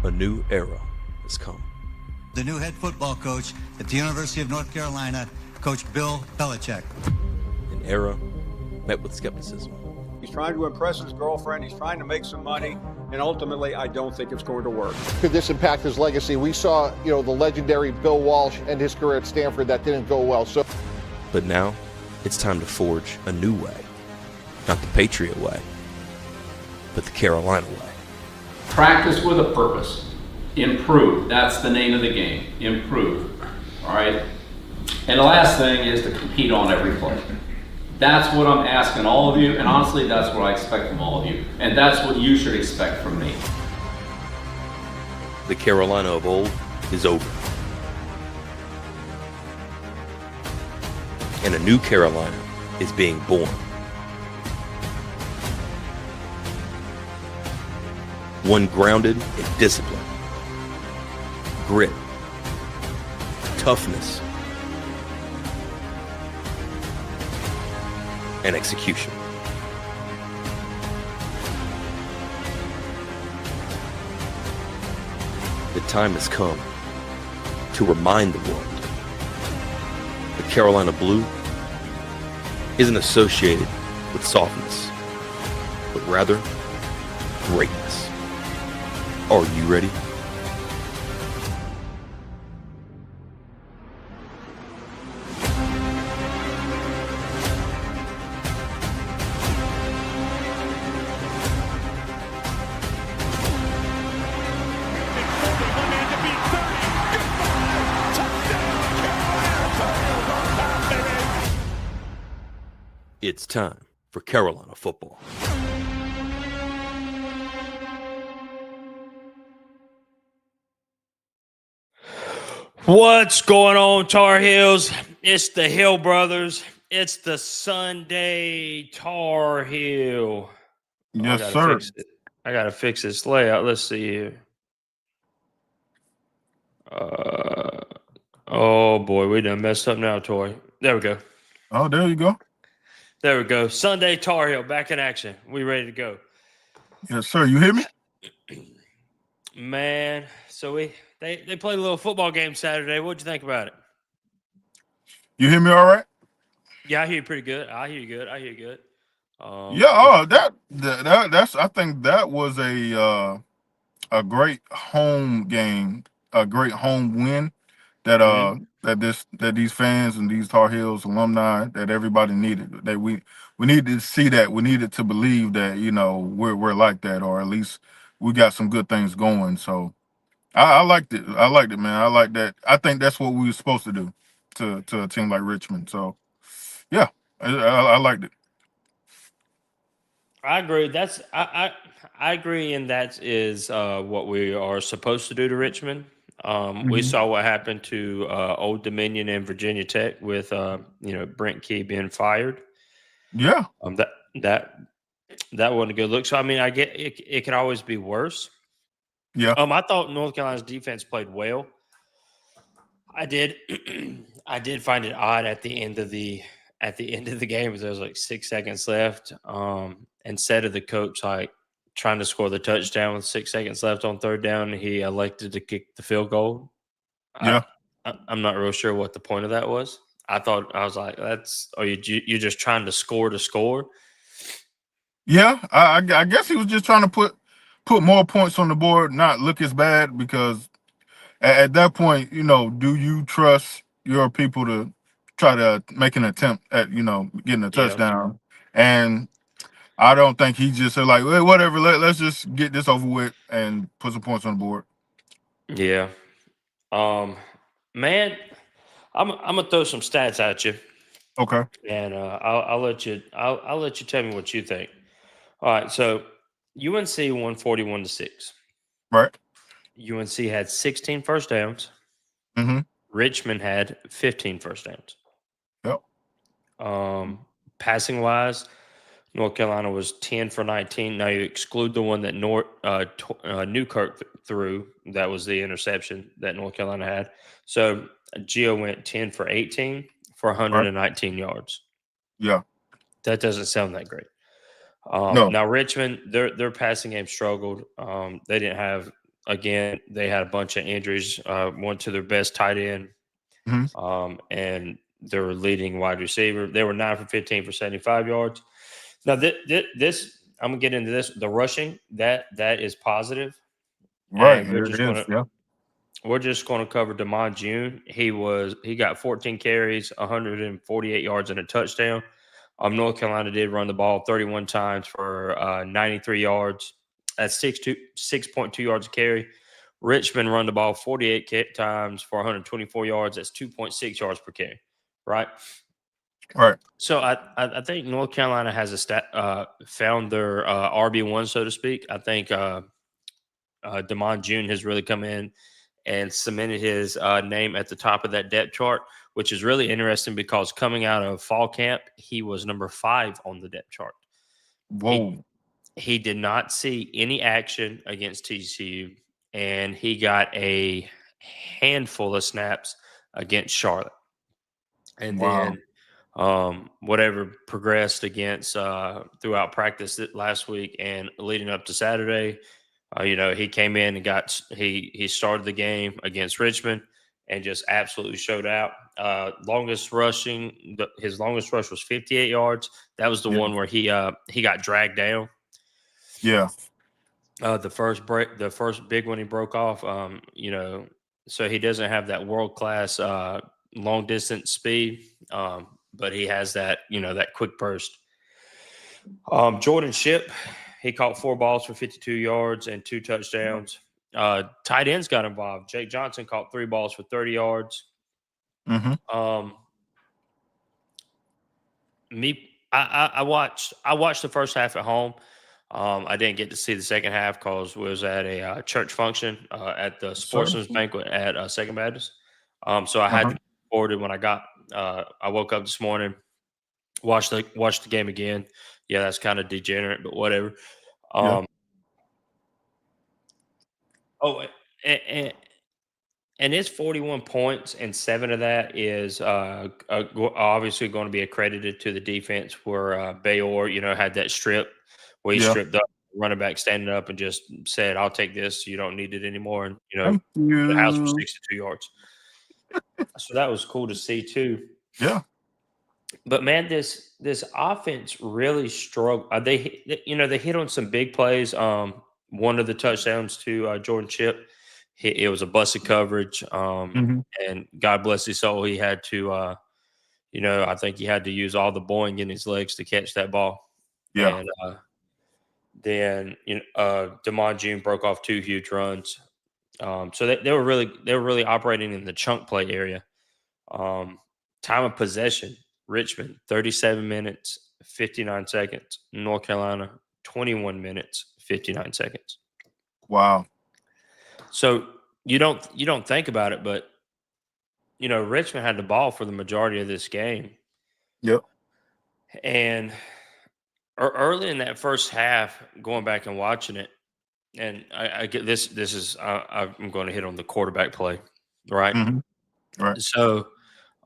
A new era has come. The new head football coach at the University of North Carolina, Coach Bill Belichick. An era met with skepticism. He's trying to impress his girlfriend. He's trying to make some money. And ultimately, I don't think it's going to work. Could this impact his legacy? We saw, the legendary Bill Walsh end his career at Stanford. That didn't go well. But now, it's time to forge a new way. Not the Patriot way, but the Carolina way. Practice with a purpose. Improve. That's the name of the game. Improve. All right? And the last thing is to compete on every play. That's what I'm asking all of you, and honestly, that's what I expect from all of you. And that's what you should expect from me. The Carolina of old is over. And a new Carolina is being born. One grounded in discipline, grit, toughness, and execution. The time has come to remind the world the Carolina Blue isn't associated with softness, but rather greatness. Are you ready? It's time for Carolina football. What's going on, Tar Heels? It's the Hill Brothers. It's the Sunday Tar Heel. Yes, sir. I gotta fix this layout. Let's see here. Oh boy, we done messed up now, Torrey. There we go. Oh, there you go. There we go. Sunday Tar Heel back in action. We ready to go. Yes, sir. You hear me? Man, so they played a little football game Saturday. What'd you think about it? You hear me all right? Yeah, I hear you pretty good. I hear you good. That's I think that was a great home game, a great home win that these fans and these Tar Heels alumni that everybody needed. That we needed to see that. We needed to believe that, we're like that, or at least we got some good things going. So I liked it. I liked it, man. I like that. I think that's what we were supposed to do to a team like Richmond. So yeah, I liked it. I agree. I agree, and that is what we are supposed to do to Richmond. We saw what happened to Old Dominion and Virginia Tech with Brent Key being fired. Yeah. That wasn't a good look. So I mean, I get it could always be worse. Yeah. I thought North Carolina's defense played well. I did. I did find it odd at the end of the game, as there was like 6 seconds left. Instead of the coach trying to score the touchdown with 6 seconds left on third down, he elected to kick the field goal. Yeah. I'm not real sure what the point of that was. I was like, you're just trying to score to score. Yeah, I guess he was just trying to put more points on the board, not look as bad, because at that point, do you trust your people to try to make an attempt at, getting a touchdown? And I don't think he just said like, well, whatever, let's just get this over with and put some points on the board. Yeah. Man, I'm gonna throw some stats at you. Okay. And I'll let you tell me what you think. All right, so UNC won 41-6. Right. UNC had 16 first downs. Mm-hmm. Richmond had 15 first downs. Yep. Passing wise, North Carolina was 10 for 19. Now you exclude the one that Newkirk threw. That was the interception that North Carolina had. So Gio went 10 for 18 for 119 yards. Yeah. That doesn't sound that great. No. Now Richmond, their passing game struggled. They didn't have again, they had a bunch of injuries. One to their best tight end, and their leading wide receiver. They were 9 for 15 for 75 yards. Now, this I'm gonna get into this. The rushing that is positive, Right. and we're It just is. Yeah. gonna cover Demond June. He got 14 carries, 148 yards, and a touchdown. North Carolina did run the ball 31 times for 93 yards. That's 6.2 yards a carry. Richmond run the ball 48 times for 124 yards. That's 2.6 yards per carry, right? Right. So I think North Carolina has found their RB1, so to speak. I think Demond June has really come in and cemented his name at the top of that depth chart, which is really interesting because coming out of fall camp, he was number 5 on the depth chart. Whoa. He did not see any action against TCU, and he got a handful of snaps against Charlotte. And Wow. then whatever progressed against throughout practice last week and leading up to Saturday, he came in and he started the game against Richmond and just absolutely showed out. His longest rush was 58 yards. That was the Yeah. one where he got dragged down. Yeah. The first big one he broke off. So he doesn't have that world class long distance speed, but he has that that quick burst. Jordan Shipp, he caught 4 balls for 52 yards and 2 touchdowns. Tight ends got involved. Jake Johnson caught 3 balls for 30 yards. Mm-hmm. I watched the first half at home. I didn't get to see the second half because we was at a church function at the sportsman's banquet at Second Baptist. So I had to record it when I woke up this morning, watched the game again. Yeah, that's kind of degenerate, but whatever. Yeah. Oh, and it's 41 points, and 7 of that is obviously going to be accredited to the defense where Bayor, had that strip where he stripped up, running back standing up and just said, "I'll take this. You don't need it anymore." And, Thank you. the house for 62 yards. So that was cool to see too. Yeah. But man, this offense really struggled. They hit on some big plays. One of the touchdowns to Jordan Shipp, it was a busted coverage. And God bless his soul, he had to, I think he had to use all the boing in his legs to catch that ball. Yeah. And then Demond June broke off 2 huge runs. So they were really operating in the chunk play area. Time of possession. Richmond, 37 minutes, 59 seconds. North Carolina, 21 minutes, 59 seconds. Wow. So you don't think about it, but Richmond had the ball for the majority of this game. Yep. And early in that first half, going back and watching it, and I get this is I'm going to hit on the quarterback play, right? Right. So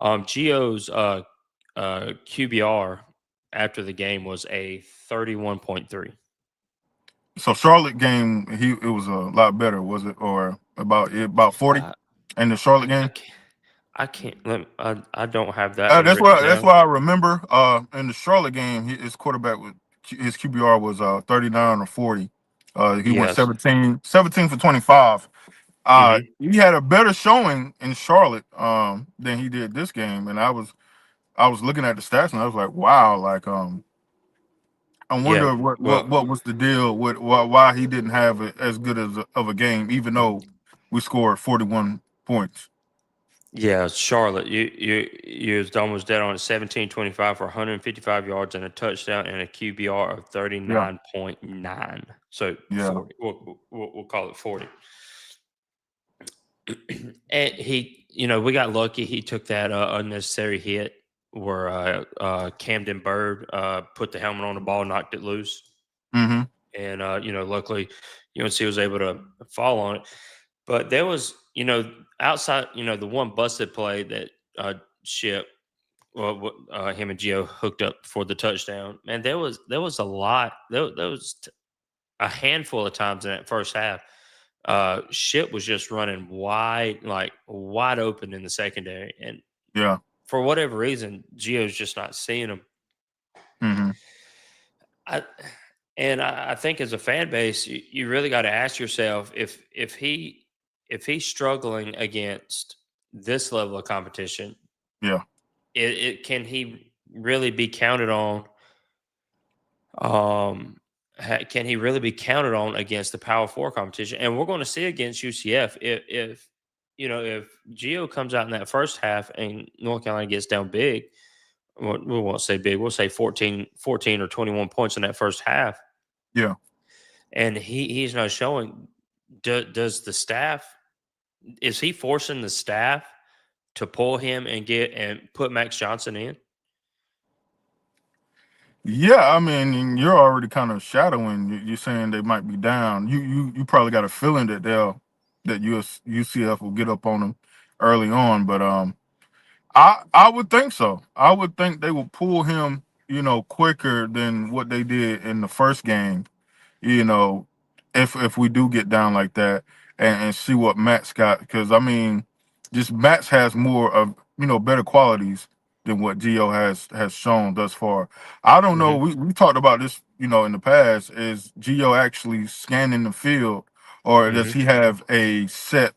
Gio's QBR after the game was a 31.3. So Charlotte game, it was a lot better, was it, or about 40 in the Charlotte game? I can't. I don't have that. That's why I remember. In the Charlotte game, his quarterback his QBR was 39 or 40. He went 17 for 25. He had a better showing in Charlotte than he did this game, and I was looking at the stats and I was like, wow, like I wonder what was the deal with why he didn't have as good of a game, even though we scored 41 points. Yeah, Charlotte, you almost dead on it. 17-25 for 155 yards and a touchdown and a QBR of 39.9. So 40. We'll call it 40. And we got lucky. He took that unnecessary hit where Camden Bird put the helmet on the ball, knocked it loose. And luckily UNC was able to fall on it. But there was, outside, the one busted play that Shipp, him and Gio hooked up for the touchdown. And there was a lot. There was a handful of times in that first half Ship was just running wide open in the secondary, and Yeah. for whatever reason, Gio's just not seeing him. Mm-hmm. I think as a fan base, you really got to ask yourself if he's struggling against this level of competition, Yeah. can he really be counted on? Can he really be counted on against the Power Four competition? And we're going to see against UCF if Gio comes out in that first half and North Carolina gets down big. We won't say big. We'll say 14 or 21 points in that first half. Yeah. And he's not showing. Does the staff, is he forcing the staff to pull him and put Max Johnson in? Yeah, I mean, you're already kind of shadowing. You're saying they might be down. You probably got a feeling that UCF will get up on them early on. But I would think so. I would think they will pull him, quicker than what they did in the first game. You know, if we do get down like that, and see what Matt's got, because I mean, just Matt's has more of better qualities than what Gio has shown thus far. I don't know. We talked about this in the past. Is Gio actually scanning the field, or does he have a set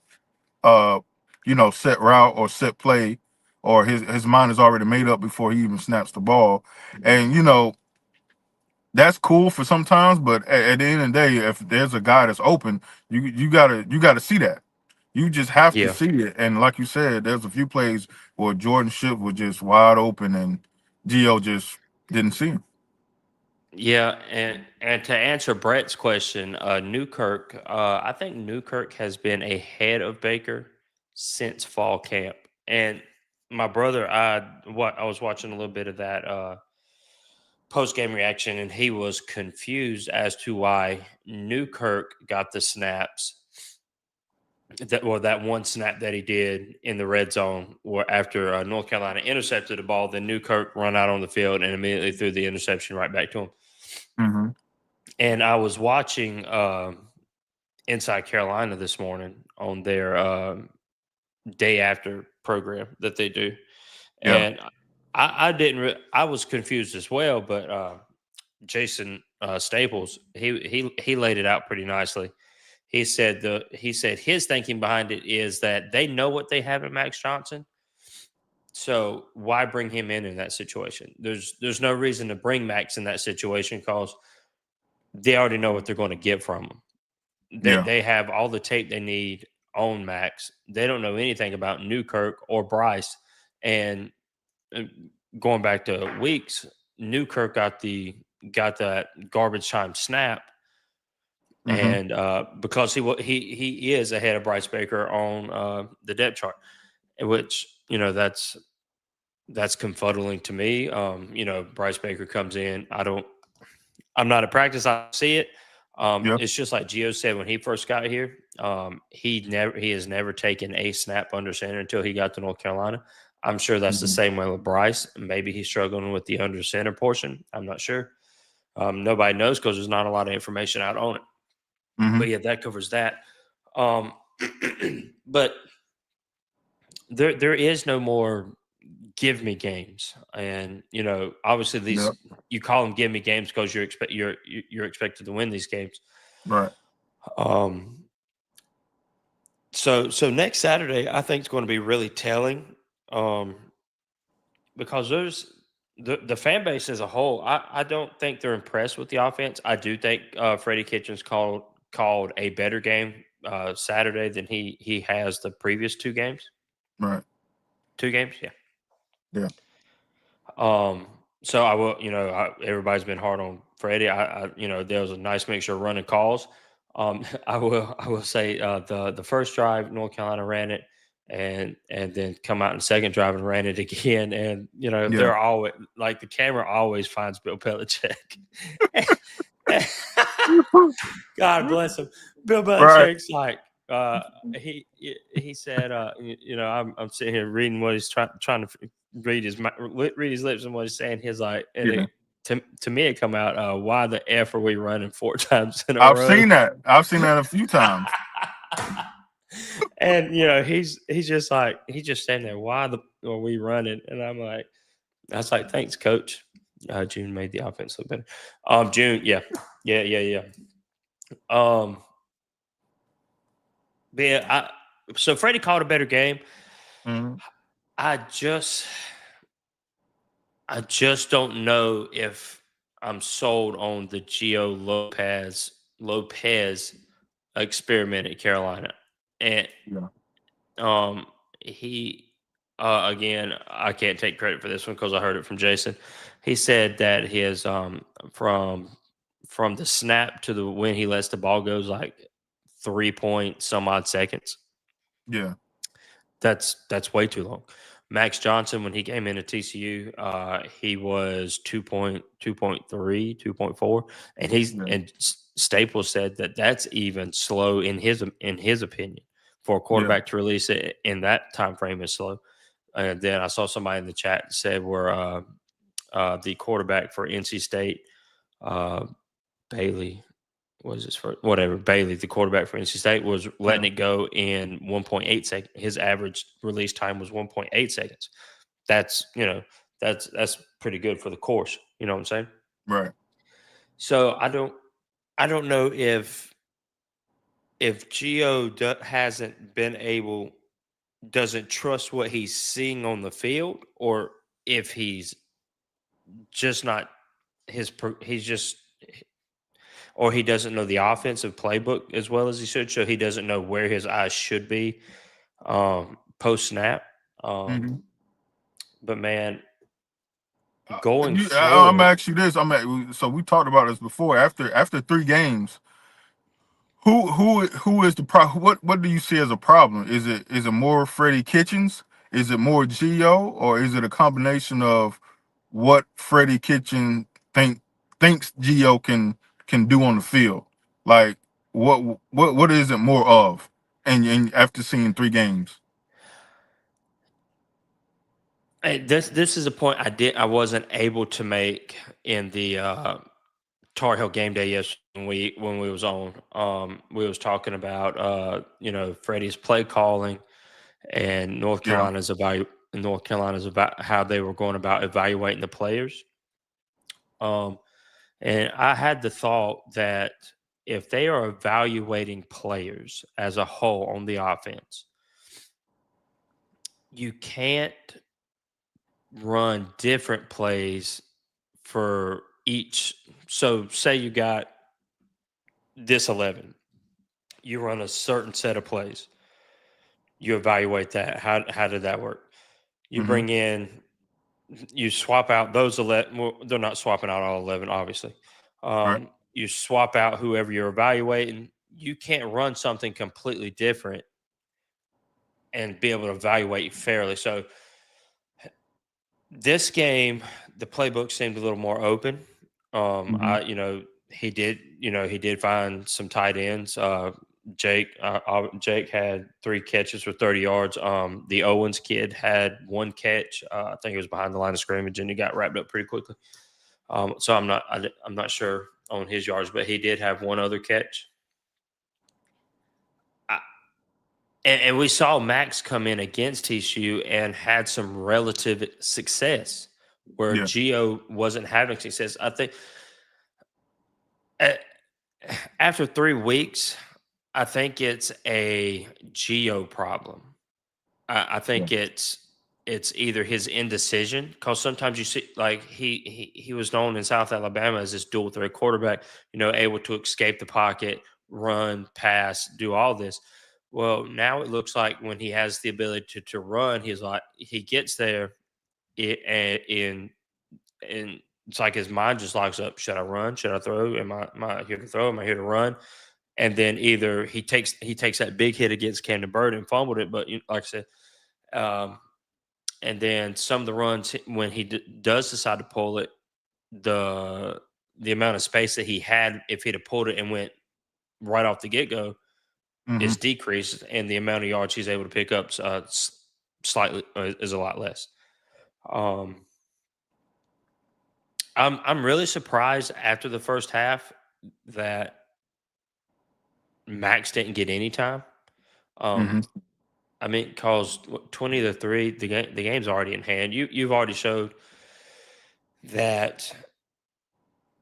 set route or set play, or his mind is already made up before he even snaps the ball? And that's cool for sometimes, but at the end of the day, if there's a guy that's open, you gotta see that. You just have to Yeah. see it. And like you said, there's a few plays where Jordan Shipp was just wide open and Gio just didn't see him. Yeah, and to answer Brett's question, Newkirk, I think Newkirk has been ahead of Baker since fall camp. And my brother, I was watching a little bit of that post game reaction, and he was confused as to why Newkirk got the snaps that one snap that he did in the red zone, where after North Carolina intercepted the ball, then Newkirk run out on the field and immediately threw the interception right back to him. Mm-hmm. And I was watching Inside Carolina this morning on their day after program that they do, Yeah. and I was confused as well. But Jason Staples, he laid it out pretty nicely. He said his thinking behind it is that they know what they have in Max Johnson, so why bring him in that situation? There's no reason to bring Max in that situation because they already know what they're going to get from him. They have all the tape they need on Max. They don't know anything about Newkirk or Bryce. And going back to Weeks, Newkirk got that garbage time snap, and because he is ahead of Bryce Baker on the depth chart, which that's confuddling to me. Bryce Baker comes in. I'm not at practice. I see it. It's just like Gio said when he first got here. He has never taken a snap under center until he got to North Carolina. I'm sure that's the same way with Bryce. Maybe he's struggling with the under center portion. I'm not sure. Nobody knows because there's not a lot of information out on it. But yeah, that covers that. But there is no more give me games, and obviously these you call them give me games because you're expected to win these games, right? So next Saturday I think it's going to be really telling, because there's the fan base as a whole. I don't think they're impressed with the offense. I do think Freddie Kitchens called a better game Saturday than he has the previous two games. Right. 2 games, yeah. Yeah. So I will, everybody's been hard on Freddie. There was a nice mixture of running calls. I will say the first drive North Carolina ran it, and then come out in the second drive and ran it again. And they're always like the camera always finds Bill Belichick. God bless him. Bill Belichick's like he said, I'm sitting here reading what he's trying to read his lips and what he's saying. He's like, to me, it come out, why the F are we running 4 times in a row? I've seen that a few times. And he's just like he's just standing there. Why are we running? And I was like, thanks, coach. June made the offense look better. June, yeah. Um, but yeah, so Freddie called a better game. Mhm. I just don't know if I'm sold on the Gio Lopez experiment at Carolina. And Yeah. he again, I can't take credit for this one because I heard it from Jason. He said that his from the snap to the when he lets the ball goes like 3 point some odd seconds. Yeah. That's way too long. Max Johnson, when he came into TCU, he was 2.3, 2.4, and Yeah. Staples said that that's even slow in his opinion for a Yeah. quarterback to release it in that time frame is slow. And then I saw somebody in the chat said where the quarterback for NC State, Bailey, was his first, whatever, Bailey, the quarterback for NC State, was letting Yeah. it go in 1.8 seconds. His average release time was 1.8 seconds. That's that's pretty good for the course. You know what I'm saying? Right. So I don't know if Gio hasn't been able, doesn't trust what he's seeing on the field, or if he's just not he's just, or he doesn't know the offensive playbook as well as he should, so he doesn't know where his eyes should be post snap. Mhm. But man, going I'm forward, ask you this. So we talked about this before. After 3 games, who is the what do you see as a problem? Is it more Freddie Kitchens? Is it more Gio, or is it a combination of what Freddie Kitchen thinks Gio can do on the field? Like what is it more of? And after seeing 3 games, this is a point I wasn't able to make in the Tar Heel game day yesterday when we was on. We was talking about Freddie's play calling and North yeah, Carolina's about how they were going about evaluating the players. And I had the thought that if they are evaluating players as a whole on the offense, you can't run different plays for each. So, say you got this 11, you run a certain set of plays, you evaluate that. How did that work? You hmm bring in, you swap out those 11. Well, they're not swapping out all 11, obviously. right, You swap out whoever you're evaluating. You can't run something completely different and be able to evaluate fairly. So this game, the playbook seemed a little more open. hmm He did find some tight ends. Jake had 3 catches for 30 yards. The Owens kid had 1 catch. I think it was behind the line of scrimmage, and he got wrapped up pretty quickly. So I'm not sure on his yards, but he did have 1 other catch. And we saw Max come in against TCU and had some relative success where yeah, Gio wasn't having success. I think after 3 weeks, I think it's a Gio problem. I yeah, think it's either his indecision, because sometimes you see, like, he was known in South Alabama as this dual threat quarterback, able to escape the pocket, run, pass, do all this. Well, now it looks like when he has the ability to run, he gets there, and it's like his mind just locks up. Should I run? Should I throw? Am I here to throw? Am I here to run? And then either he takes that big hit against Camden Bird and fumbled it, but like I said, and then some of the runs when he does decide to pull it, the amount of space that he had, if he'd have pulled it and went right off the get go, hmm is decreased, and the amount of yards he's able to pick up slightly is a lot less. I'm really surprised after the first half that Max didn't get any time. hmm I mean, cause 20-3, the game's already in hand. You've already showed that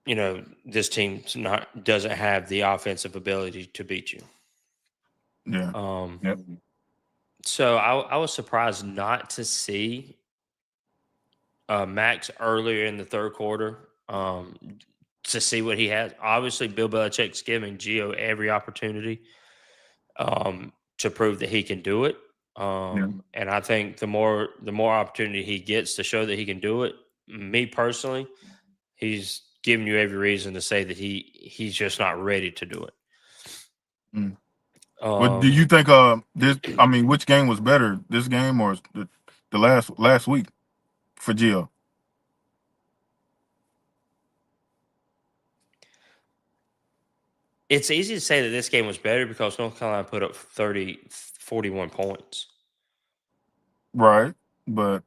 this team's not doesn't have the offensive ability to beat you. Yeah. Yep. So I was surprised not to see Max earlier in the third quarter to see what he has. Obviously, Bill Belichick's giving Gio every opportunity to prove that he can do it. Yeah. And I think the more opportunity he gets to show that he can do it, me personally, he's giving you every reason to say that he's just not ready to do it. Mm. But do you think this? I mean, which game was better, this game or the last week for Gio? It's easy to say that this game was better because North Carolina put up 41 points. Right, but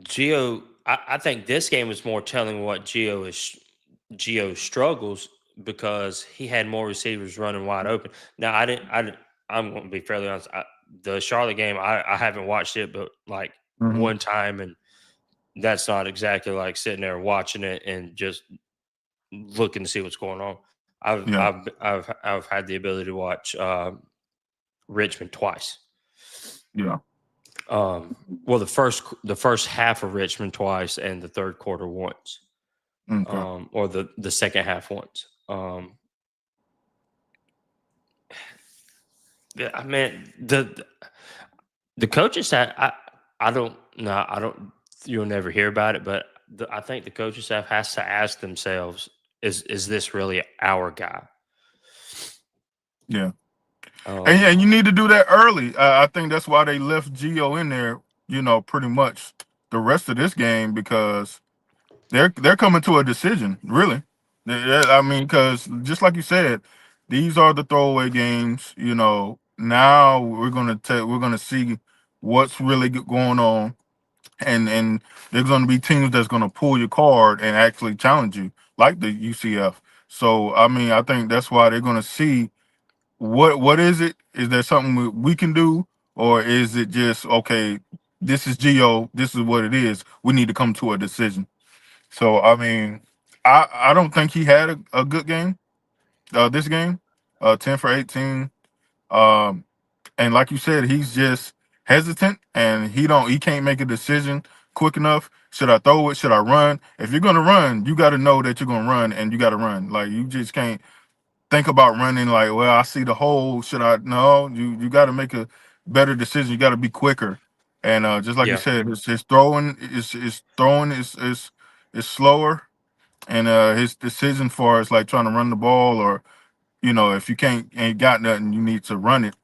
Gio, I think this game was more telling what Gio struggles because he had more receivers running wide open. Now I'm going to be fairly honest. The Charlotte game, I haven't watched it, but like one time, and that's not exactly like sitting there watching it and just looking to see what's going on. I've had the ability to watch Richmond twice. Yeah. Well, the first half of Richmond twice, and the third quarter once, Okay. or the second half once. Yeah, I mean the coaches that I don't know, I don't, you'll never hear about it, but I think the coaching staff has to ask themselves, is this really our guy? Yeah. And you need to do that early. I think that's why they left Gio in there, pretty much the rest of this game, because they're coming to a decision, really. I mean, because just like you said, these are the throwaway games. Now we're gonna see what's really going on, and there's gonna be teams that's gonna pull your card and actually challenge you, like the UCF. So I mean, I think that's why they're gonna see what is it? Is there something we can do, or is it just okay? This is Geo. This is what it is. We need to come to a decision. So I mean, I don't think he had a good game. This game, 10 for 18. Um, and like you said, he's just hesitant, and he can't make a decision quick enough. Should I throw it? Should I run? If you're gonna run, you got to know that you're gonna run, and you got to run. Like, you just can't think about running like, well, I see the hole. Should I? No, you got to make a better decision. You got to be quicker. And just like you Yeah. said, his throwing is slower, and his decision for is like trying to run the ball, or if you ain't got nothing, you need to run it.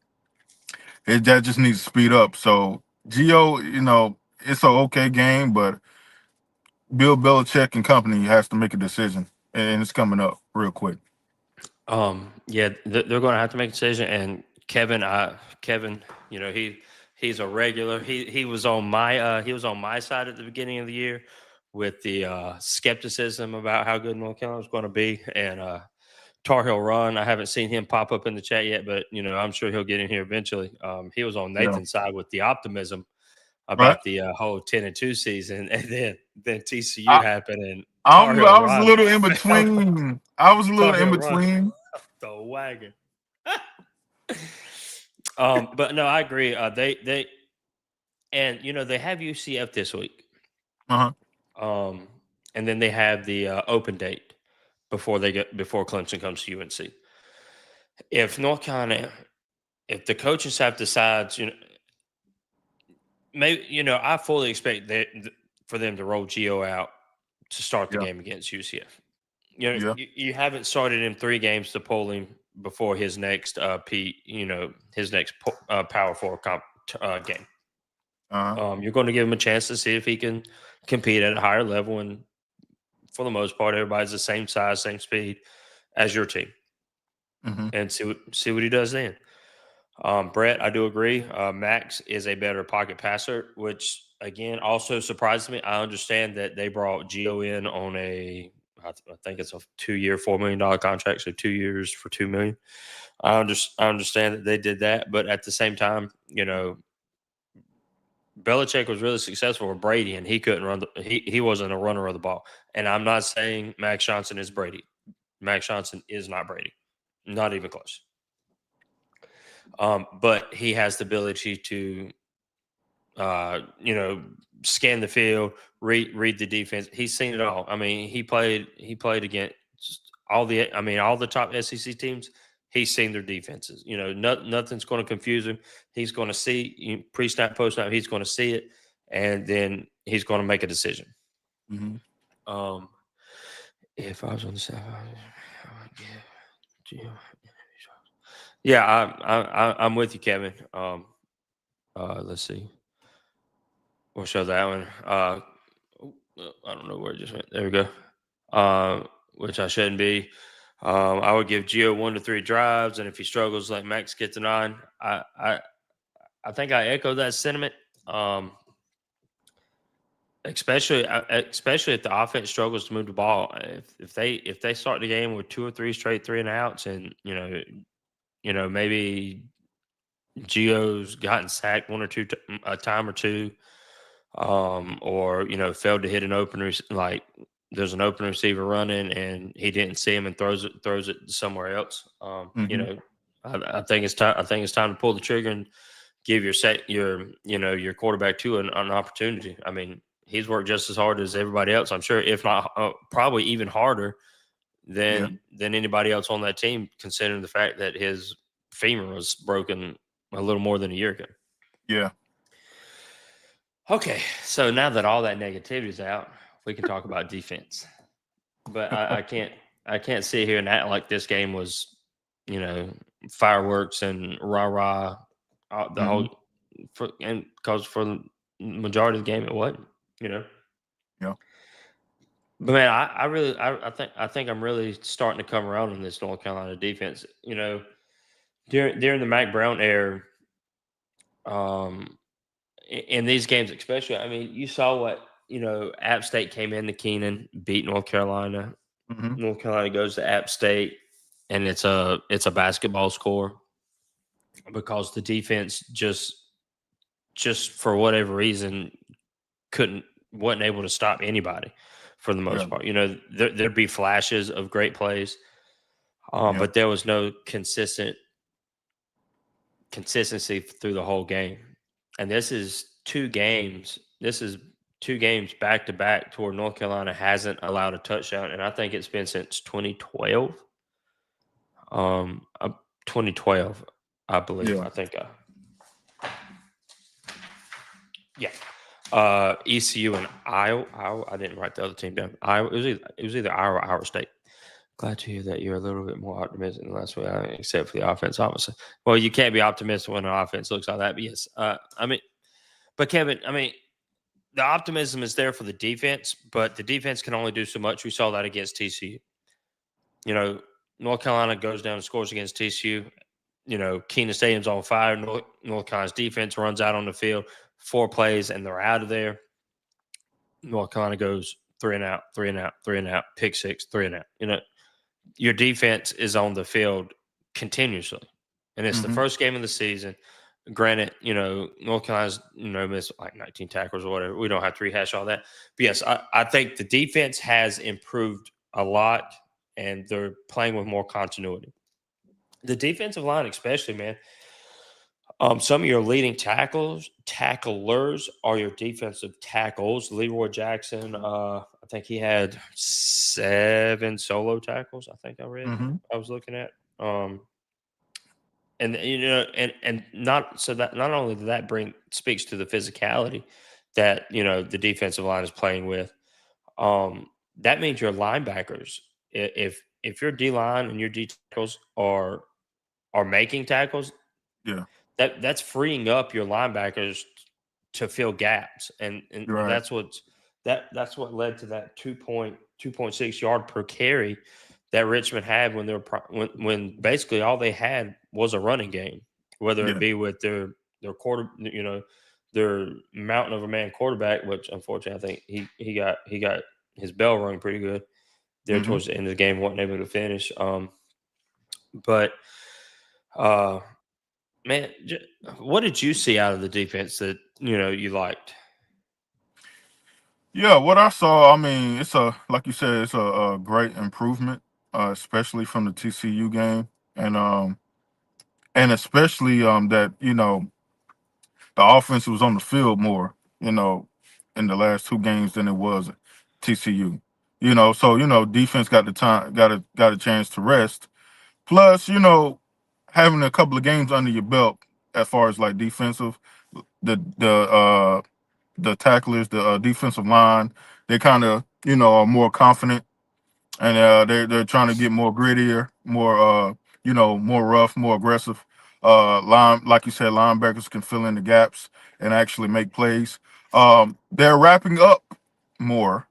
That just needs to speed up. So Gio, it's an okay game, but Bill Belichick and company has to make a decision, and it's coming up real quick. Yeah, they're going to have to make a decision. And Kevin, he's a regular. He was on my side at the beginning of the year with the skepticism about how good North Carolina was going to be, and Tar Heel Run. I haven't seen him pop up in the chat yet, but I'm sure he'll get in here eventually. He was on Yeah. Nathan's side with the optimism Right. about the whole 10-2 season, and then TCU I, happened, and I Tar Heel was a Run little in fell between. I was a little Tar in Heel Run between. the wagon. But no, I agree. They and they have UCF this week. Uh-huh. And then they have the open date before Clemson comes to UNC. If North Carolina, if the coaching staff decides, maybe I fully expect for them to roll Gio out to start the Yeah. game against UCF. Yeah. You haven't started him 3 games to pull him before his next his next Power 4 game. Uh-huh. You're going to give him a chance to see if he can compete at a higher level, and for the most part, everybody's the same size, same speed as your team, Mm-hmm. and see what he does then. Brett, I do agree. Max is a better pocket passer, which again also surprised me. I understand that they brought Gio in on a I think it's a 2-year, $4 million contract, so 2 years for $2 million. I understand that they did that, but at the same time, Belichick was really successful with Brady, and he couldn't run. He wasn't a runner of the ball. And I'm not saying Max Johnson is Brady. Max Johnson is not Brady, not even close. But he has the ability to, scan the field, read the defense. He's seen it all. I mean, he played against all the top SEC teams. He's seen their defenses. Nothing's going to confuse him. He's going to see pre-snap, post-snap. He's going to see it, and then he's going to make a decision. Mm-hmm. If I was on the side, yeah, I'm with you, Kevin. Let's see. We'll show that one. I don't know where it just went. There we go. Which I shouldn't be. I would give Gio 1 to 3 drives, and if he struggles, like Max gets a 9. I think I echo that sentiment. Especially if the offense struggles to move the ball. If they start the game with 2 or 3 straight 3-and-outs, and maybe Gio's gotten sacked 1 or 2 a time or two, or failed to hit an open like there's an open receiver running and he didn't see him and throws it somewhere else. I think it's time. I think it's time to pull the trigger and give your quarterback to an opportunity. I mean, he's worked just as hard as everybody else, I'm sure, if not probably even harder than anybody else on that team, considering the fact that his femur was broken a little more than a year ago. Yeah. Okay, so now that all that negativity is out, we can talk about defense. But I can't sit here and act like this game was, fireworks and rah-rah the whole because for the majority of the game it wasn't, Yeah. But man, I think I'm really starting to come around on this North Carolina defense. During the Mac Brown era, in these games especially, I mean, you saw what App State came into Keenan, beat North Carolina. Mm-hmm. North Carolina goes to App State, and it's a basketball score because the defense just for whatever reason wasn't able to stop anybody for the most part. There'd be flashes of great plays, but there was no consistency through the whole game. And this is 2 games. This is 2 games back to back to where North Carolina hasn't allowed a touchdown, and I think it's been since 2012. 2012, I believe. Yeah. I think. ECU and Iowa. I didn't write the other team down. Iowa. It was either Iowa or Iowa State. Glad to hear that you're a little bit more optimistic than last week, except for the offense, obviously. Well, you can't be optimistic when an offense looks like that. But yes, but Kevin, the optimism is there for the defense, but the defense can only do so much. We saw that against TCU. North Carolina goes down and scores against TCU. Kenan Stadium's on fire. North Carolina's defense runs out on the field, 4 plays, and they're out of there. North Carolina goes 3-and-out, 3-and-out, 3-and-out, pick 6, 3-and-out. Your defense is on the field continuously, and it's the first game of the season. Granted, North Carolina's missed like 19 tackles or whatever. We don't have to rehash all that. But yes, I think the defense has improved a lot, and they're playing with more continuity. The defensive line, especially, man. Some of your leading tacklers are your defensive tackles. Leroy Jackson, I think he had 7 solo tackles. I think I read. I was looking at. And not only did that speaks to the physicality that the defensive line is playing with. That means your linebackers, if your D line and your D tackles are making tackles, that's freeing up your linebackers to fill gaps, and Right. that's what led to that 2.6 yard per carry that Richmond had when basically all they had was a running game, whether it be with their quarter, their mountain of a man quarterback, which unfortunately I think he got his bell rung pretty good. there towards the end of the game, wasn't able to finish. But man, what did you see out of the defense that you liked? Yeah, what I saw, I mean, it's like you said, it's a great improvement, especially from the TCU game, and especially that the offense was on the field more, in the last two games than it was at TCU. So defense got the time, got a chance to rest. Plus, having a couple of games under your belt as far as like defensive, the the uh the tacklers, the defensive line, they kind of are more confident, and they're trying to get more grittier, more more rough, more aggressive. Line, like you said, linebackers can fill in the gaps and actually make plays. They're wrapping up more,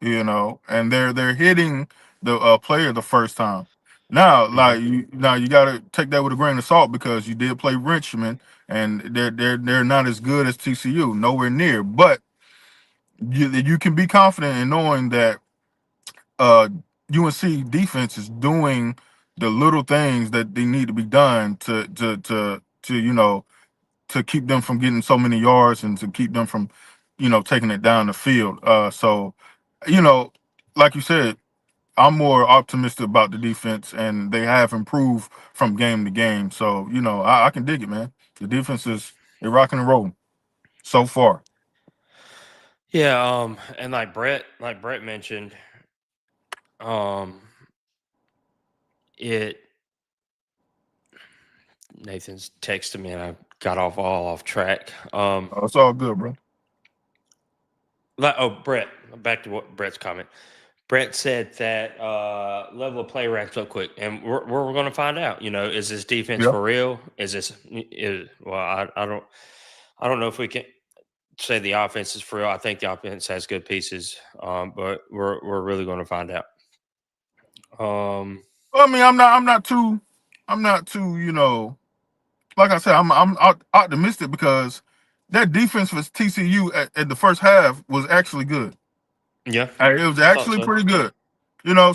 and they're hitting the player the first time. Now, you got to take that with a grain of salt because you did play Richmond, and they're not as good as TCU, nowhere near. But you can be confident in knowing that uh, UNC defense is doing the little things that they need to be done to keep them from getting so many yards and to keep them from taking it down the field. So like you said, I'm more optimistic about the defense, and they have improved from game to game. So I can dig it, man. The defense is they're rocking and rolling so far. Yeah, and like Brett mentioned, it Nathan's texted me and I got all off track. It's all good, bro. Brett, back to what Brett's comment. Brett said that level of play ramps up quick, and we're going to find out. Is this defense Yeah. for real? I don't know if we can say the offense is for real. I think the offense has good pieces, but we're really going to find out. I mean, I'm not too, like I said, I'm optimistic because that defense for TCU at the first half was actually good. Yeah, It was I thought actually so. pretty good.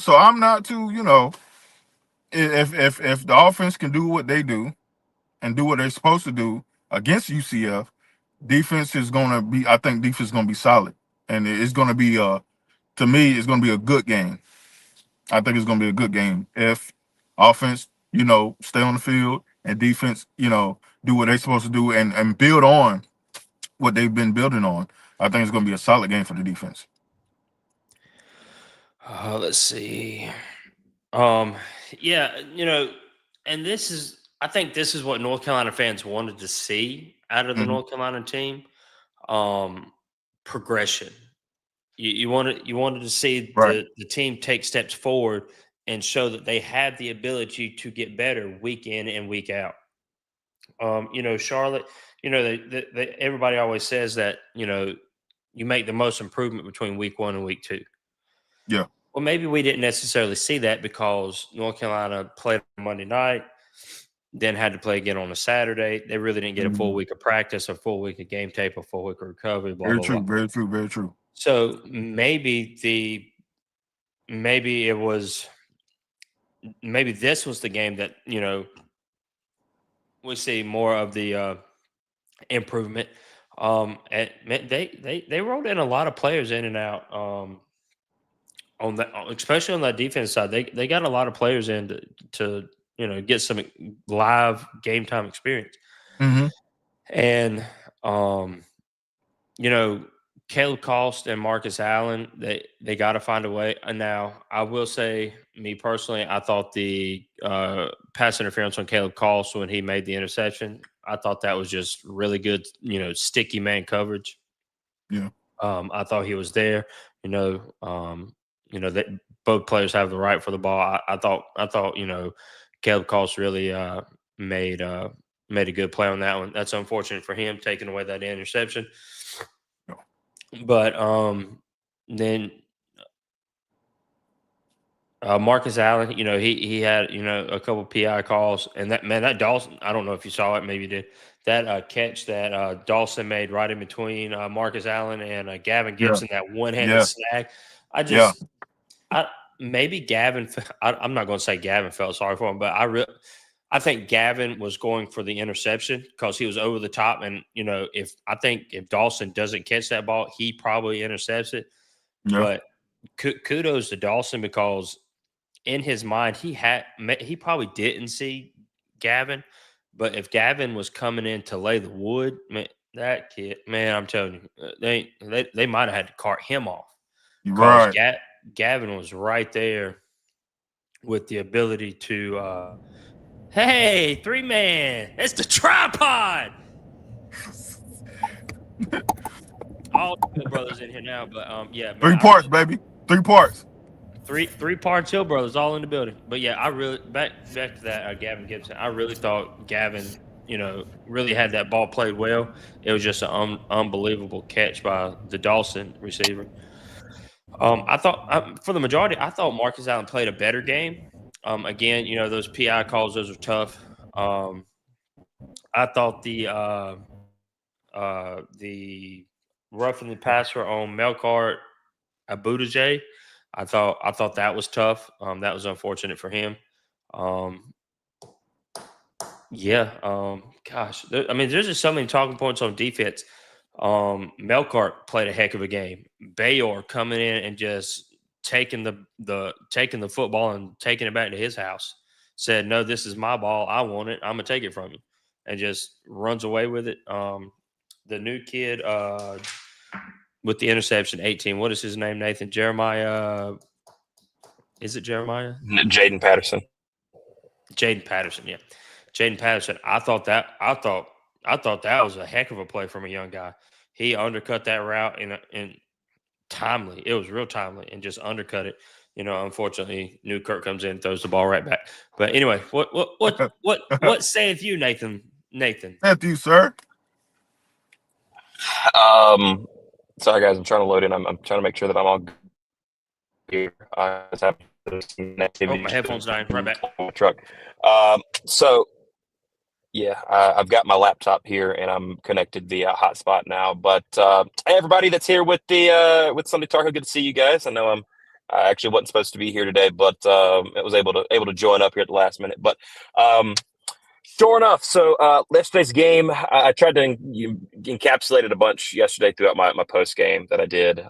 So I'm not too, if the offense can do what they do and do what they're supposed to do against UCF, defense is gonna be. I think defense is gonna be solid, and it's gonna be to me, it's gonna be a good game. I think it's going to be a good game if offense, stay on the field and defense, do what they're supposed to do and build on what they've been building on. I think it's going to be a solid game for the defense. Let's see. Yeah, and I think this is what North Carolina fans wanted to see out of the North Carolina team. Progression. You wanted to see Right. the team take steps forward and show that they have the ability to get better week in and week out. Charlotte, everybody always says that, you make the most improvement between week 1 and week 2. Yeah. Well, maybe we didn't necessarily see that because North Carolina played on Monday night, then had to play again on a Saturday. They really didn't get a full week of practice, a full week of game tape, a full week of recovery, blah, Very blah, true. blah. Very true. Very true. So maybe this was the game that, we see more of the improvement. And man, they rolled in a lot of players in and out. On that, especially on that defense side, they got a lot of players in to get some live game time experience. Mm-hmm. And Caleb Cost and Marcus Allen, they got to find a way. And now I will say, me personally, I thought the pass interference on Caleb Cost when he made the interception, I thought that was just really good, sticky man coverage. Yeah. I thought he was there. That both players have the right for the ball. I thought Caleb Cost really made a good play on that one. That's unfortunate for him taking away that interception. But then Marcus Allen, he had a couple PI calls, and that Dawson, I don't know if you saw it, maybe you did. That catch that Dawson made right in between Marcus Allen and Gavin Gibson, that one-handed snag. maybe Gavin. I'm not going to say Gavin felt sorry for him, but I think Gavin was going for the interception because he was over the top, and if Dawson doesn't catch that ball, he probably intercepts it. Yeah. But kudos to Dawson because in his mind he probably didn't see Gavin, but if Gavin was coming in to lay the wood, man, that kid, man, I'm telling you, they might have had to cart him off because Right. Gavin was right there with the ability to. Hey, 3-man, it's the tripod. All the Hill brothers in here now, but yeah, man, 3 parts, baby. 3 parts. Three parts Hill brothers all in the building. But yeah, I really back to that Gavin Gibson. I really thought Gavin, really had that ball played well. It was just an unbelievable catch by the Dawson receiver. I thought for the majority, I thought Marcus Allen played a better game. Again, those PI calls, those are tough. I thought the roughing the passer on Melkart Abudaje, I thought that was tough. That was unfortunate for him. Gosh, there's just so many talking points on defense. Melkart played a heck of a game. Bayor coming in and just taking the football and taking it back to his house. Said, "No, this is my ball. I want it. I'm gonna take it from you," and just runs away with it. The new kid with the interception, 18. What is his name, Nathan? Jeremiah. Is it Jeremiah? Jaden Patterson. Jaden Patterson, yeah. Jaden Patterson. I thought that was a heck of a play from a young guy. He undercut that route in timely. It was real timely and just undercut it. Unfortunately, Newkirk comes in and throws the ball right back. But anyway, what saith you, Nathan? Nathan. Thank you, sir. Sorry guys, I'm trying to load in. I'm trying to make sure that I'm all good here. I just have some activity. Oh, my headphones dying. Right back. Truck. So yeah, I've got my laptop here and I'm connected via hotspot now. But hey, everybody that's here with with Sunday Tar Heel, good to see you guys. I know I actually wasn't supposed to be here today, but I was able to join up here at the last minute. But sure enough, so yesterday's game, I tried to encapsulate it a bunch yesterday throughout my post game that I did.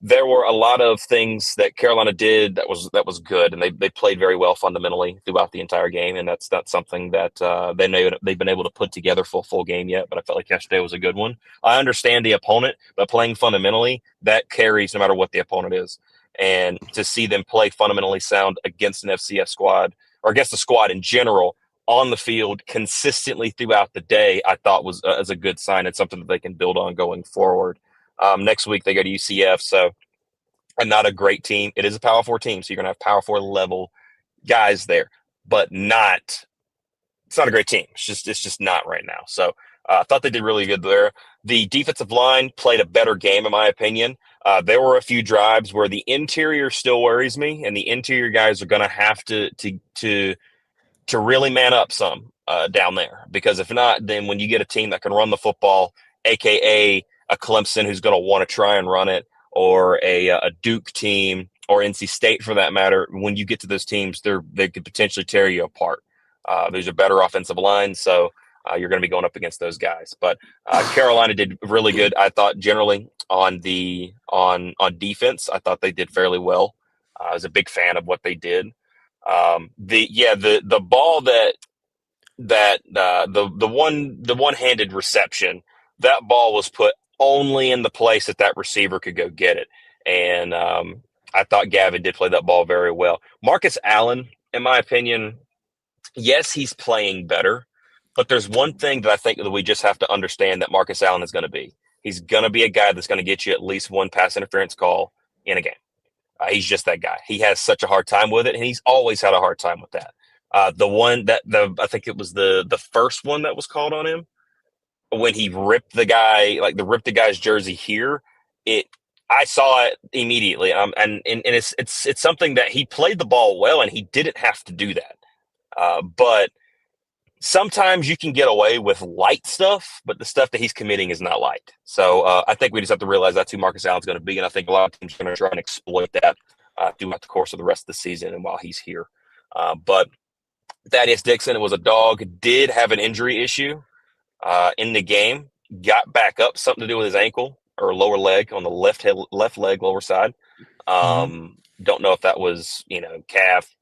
There were a lot of things that Carolina did that was good, and they played very well fundamentally throughout the entire game, and that's not something that they've been able to put together for a full game yet. But I felt like yesterday was a good one. I understand the opponent, but playing fundamentally, that carries no matter what the opponent is. And to see them play fundamentally sound against an FCS squad or against the squad in general on the field consistently throughout the day, I thought was as a good sign and something that they can build on going forward. Next week they go to UCF, so and not a great team. It is a Power 4 team, so you're going to have Power 4 level guys there, but it's not a great team. It's just not right now. So I thought they did really good there. The defensive line played a better game, in my opinion. There were a few drives where the interior still worries me, and the interior guys are going to have to really man up some down there, because if not, then when you get a team that can run the football, aka a Clemson who's going to want to try and run it, or a Duke team, or NC State for that matter, when you get to those teams, they could potentially tear you apart. There's a better offensive line, so you're going to be going up against those guys. But Carolina did really good, I thought, generally on defense. I thought they did fairly well. I was a big fan of what they did. The ball the one-handed reception, that ball was put only in the place that receiver could go get it. And I thought Gavin did play that ball very well. Marcus Allen, in my opinion, yes, he's playing better, but there's one thing that I think that we just have to understand that Marcus Allen is going to be. He's going to be a guy that's going to get you at least one pass interference call in a game. He's just that guy. He has such a hard time with it, and he's always had a hard time with that. I think it was the first one that was called on him, when he ripped the guy's jersey here, I saw it immediately. And it's something that he played the ball well, and he didn't have to do that. But sometimes you can get away with light stuff, but the stuff that he's committing is not light. So I think we just have to realize that's who Marcus Allen's going to be, and I think a lot of teams are going to try and exploit that throughout the course of the rest of the season and while he's here. But Thaddeus Dixon was a dog, did have an injury issue in the game, got back up, something to do with his ankle or lower leg on the left leg, lower side. Don't know if that was, calf,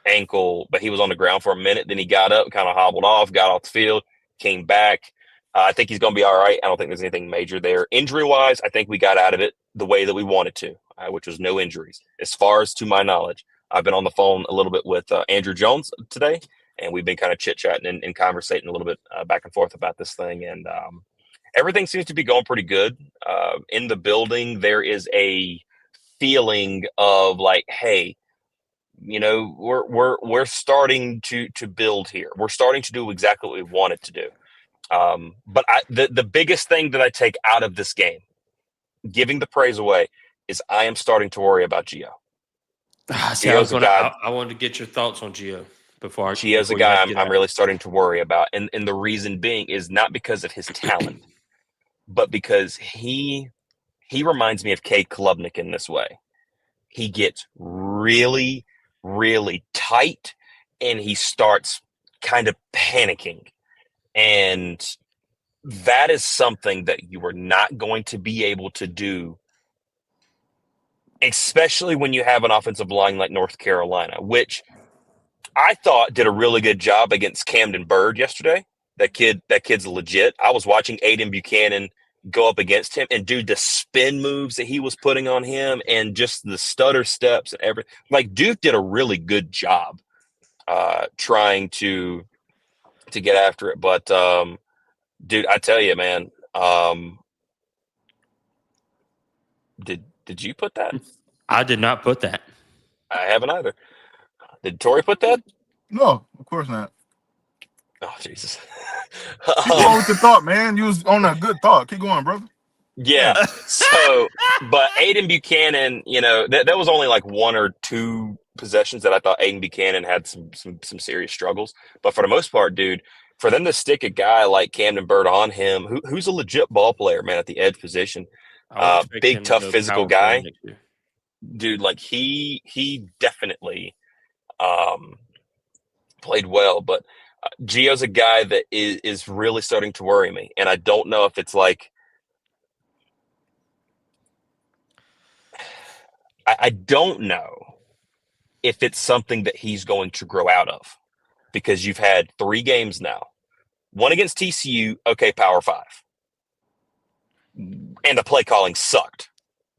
ankle, but he was on the ground for a minute. Then he got up, kind of hobbled off, got off the field, came back. I think he's going to be all right. I don't think there's anything major there. Injury-wise, I think we got out of it the way that we wanted to, which was no injuries. As far as to my knowledge, I've been on the phone a little bit with Andrew Jones today, and we've been kind of chit-chatting and conversating a little bit back and forth about this thing. And everything seems to be going pretty good. In the building, there is a feeling of like, hey, we're starting to build here. We're starting to do exactly what we wanted to do. But the biggest thing that I take out of this game, giving the praise away, is I am starting to worry about Gio. I wanted to get your thoughts on Gio before. Gio's a guy I'm really starting to worry about, and the reason being is not because of his talent, but because he reminds me of Cade Klubnik in this way. He gets really, really tight, and he starts kind of panicking. And that is something that you are not going to be able to do, especially when you have an offensive line like North Carolina, which I thought did a really good job against Camden Bird yesterday. That kid's legit. I was watching Aiden Buchanan go up against him and do the spin moves that he was putting on him and just the stutter steps and everything. Like, Duke did a really good job trying to get after it. But, dude, I tell you, man, did you put that? I did not put that. I haven't either. Did Torrey put that? No, of course not. Oh, Jesus. Keep going with the thought, man. You was on a good thought. Keep going, brother. Yeah. So, but Aiden Buchanan, that was only like one or two possessions that I thought Aiden Buchanan had some serious struggles. But for the most part, dude, for them to stick a guy like Camden Bird on him, who's a legit ball player, man, at the edge position, big, tough, physical guy, dude, like he definitely played well. But Gio's a guy that is really starting to worry me. And I don't know if it's like, I don't know if it's something that he's going to grow out of, because you've had 3 games now. One against TCU, okay, Power 5. And the play calling sucked,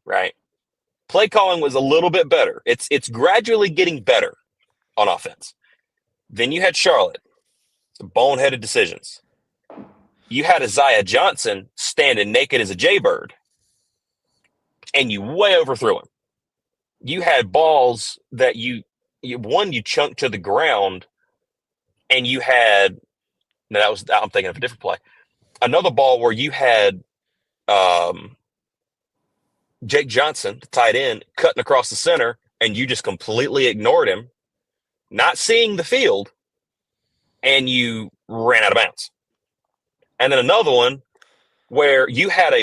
right? Play calling was a little bit better. It's gradually getting better on offense. Then you had Charlotte. Some boneheaded decisions. You had Isaiah Johnson standing naked as a jaybird, and you way overthrew him. You had balls that you chunked to the ground, and you had – I'm thinking of a different play. Another ball where you had Jake Johnson, the tight end, cutting across the center, and you just completely ignored him, not seeing the field, and you ran out of bounds. And then another one where you had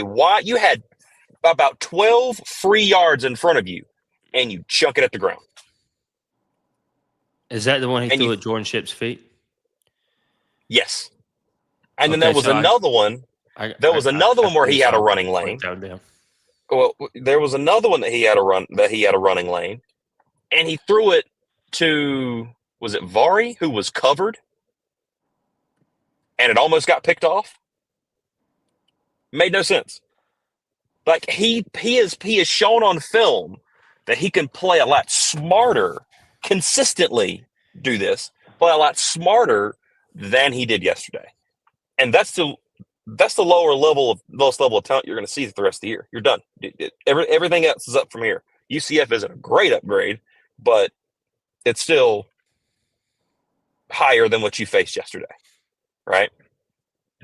about 12 free yards in front of you, and you chunk it at the ground. Is that the one he threw at Jordan Shipp's feet? Yes. And then there was another one. There was another one where he had a running lane. Well, there was another one that he had a running lane, and he threw it to, was it Vari, who was covered, and it almost got picked off? Made no sense. Like, he is shown on film that he can play a lot smarter, consistently do this, play a lot smarter than he did yesterday. And that's the lowest level of talent you're going to see the rest of the year. You're done. Everything else is up from here. UCF isn't a great upgrade, but it's still higher than what you faced yesterday, right?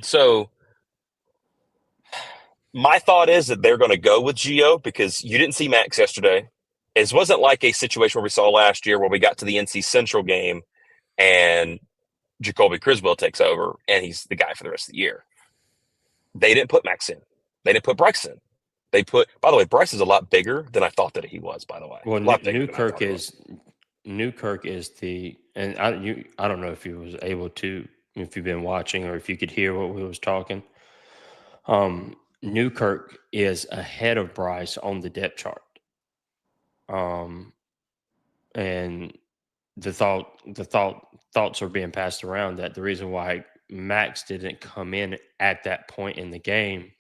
So my thought is that they're going to go with Gio, because you didn't see Max yesterday. It wasn't like a situation where we saw last year where we got to the NC Central game and Jacoby Criswell takes over and he's the guy for the rest of the year. They didn't put Max in. They didn't put Bryce in. They put, by the way, Bryce is a lot bigger than I thought that he was, by the way. Well, A lot bigger than I thought he was. Newkirk is the, and I don't know if you was able to, if you've been watching or if you could hear what we was talking. Newkirk is ahead of Bryce on the depth chart. And thoughts are being passed around that the reason why Max didn't come in at that point in the game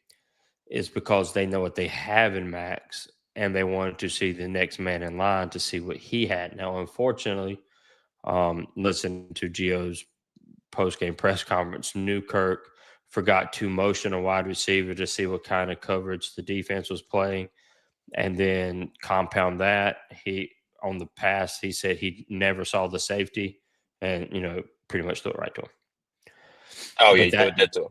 is because they know what they have in Max and they wanted to see the next man in line to see what he had. Now, unfortunately, listen to Gio's post-game press conference, Newkirk forgot to motion a wide receiver to see what kind of coverage the defense was playing. And then compound that, on the pass, he said he never saw the safety and, pretty much threw it right to him. Oh, yeah, he threw it dead to him.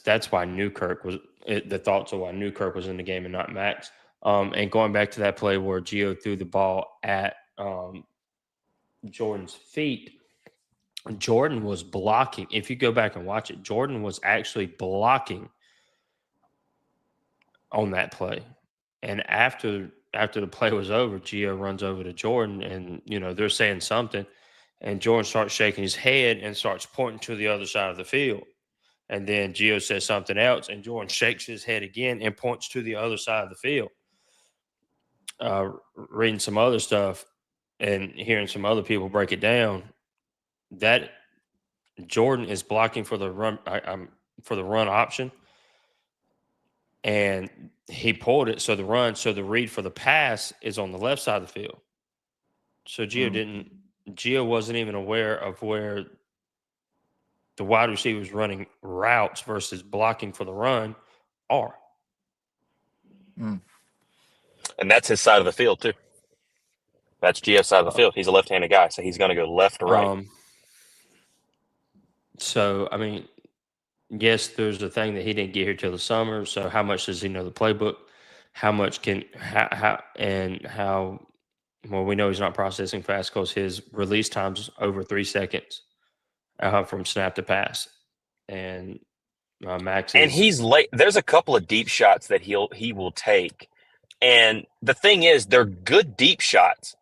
That's why Newkirk was the thoughts of why Newkirk was in the game and not Max. And going back to that play where Gio threw the ball at Jordan's feet, Jordan was blocking. If you go back and watch it, Jordan was actually blocking on that play. And after the play was over, Gio runs over to Jordan and, they're saying something. And Jordan starts shaking his head and starts pointing to the other side of the field. And then Gio says something else, and Jordan shakes his head again and points to the other side of the field. Reading some other stuff and hearing some other people break it down, that Jordan is blocking for the run option, and he pulled it. So the read for the pass is on the left side of the field. So Gio wasn't even aware of where the wide receivers running routes versus blocking for the run are. And that's his side of the field, too. That's Gio's side of the field. He's a left-handed guy, so he's going to go left to right. So, yes, there's a thing that he didn't get here till the summer. So how much does he know the playbook? How much well, we know he's not processing fast because his release time's over 3 seconds from snap to pass. And Max and he's late. There's a couple of deep shots that he will take. And the thing is, they're good deep shots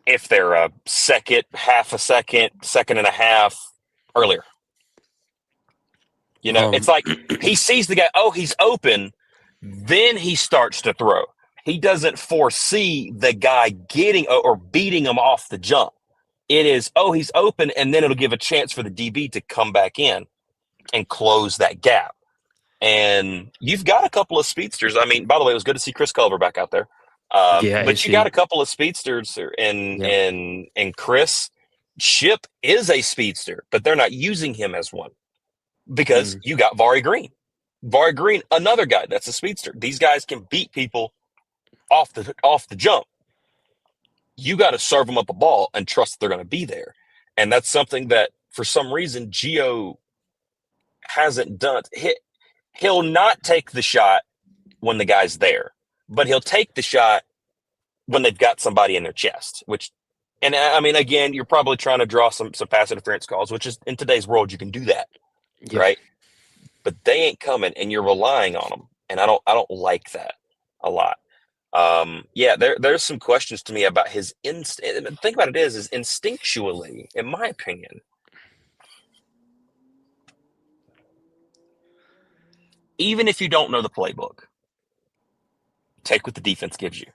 if they're a second, half a second, second and a half earlier. It's like he sees the guy, he's open, then he starts to throw. He doesn't foresee the guy getting or beating him off the jump. It is, he's open, and then it'll give a chance for the DB to come back in and close that gap. And you've got a couple of speedsters. By the way, it was good to see Chris Culver back out there. But you got a couple of speedsters, and Chris Ship is a speedster, but they're not using him as one because you got Vari Green. Vari Green, another guy that's a speedster. These guys can beat people off the jump. You got to serve them up a ball and trust they're going to be there. And that's something that, for some reason, Gio hasn't done. He'll not take the shot when the guy's there, but he'll take the shot when they've got somebody in their chest, again, you're probably trying to draw some pass interference calls, which is, in today's world, you can do that, right? But they ain't coming, and you're relying on them, and I don't like that a lot. There's some questions to me about his instinct. The thing about it is instinctually, in my opinion, even if you don't know the playbook, take what the defense gives you.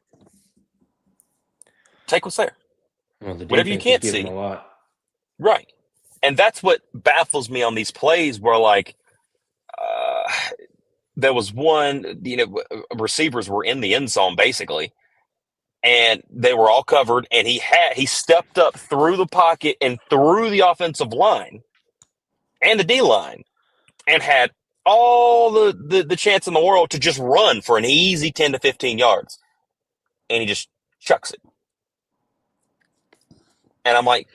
Take what's there. Well, the whatever you can't see. A lot. Right. And that's what baffles me on these plays where, there was one, receivers were in the end zone, basically, and they were all covered, and he stepped up through the pocket and through the offensive line and the D-line and had all the chance in the world to just run for an easy 10 to 15 yards. And he just chucks it. And I'm like,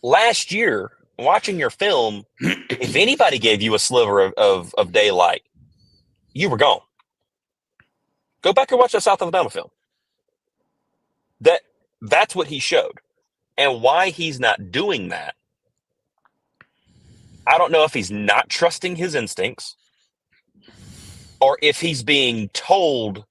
last year, watching your film, if anybody gave you a sliver of daylight, you were gone. Go back and watch that South Alabama film. That's what he showed. And why he's not doing that, I don't know if he's not trusting his instincts. or if he's being told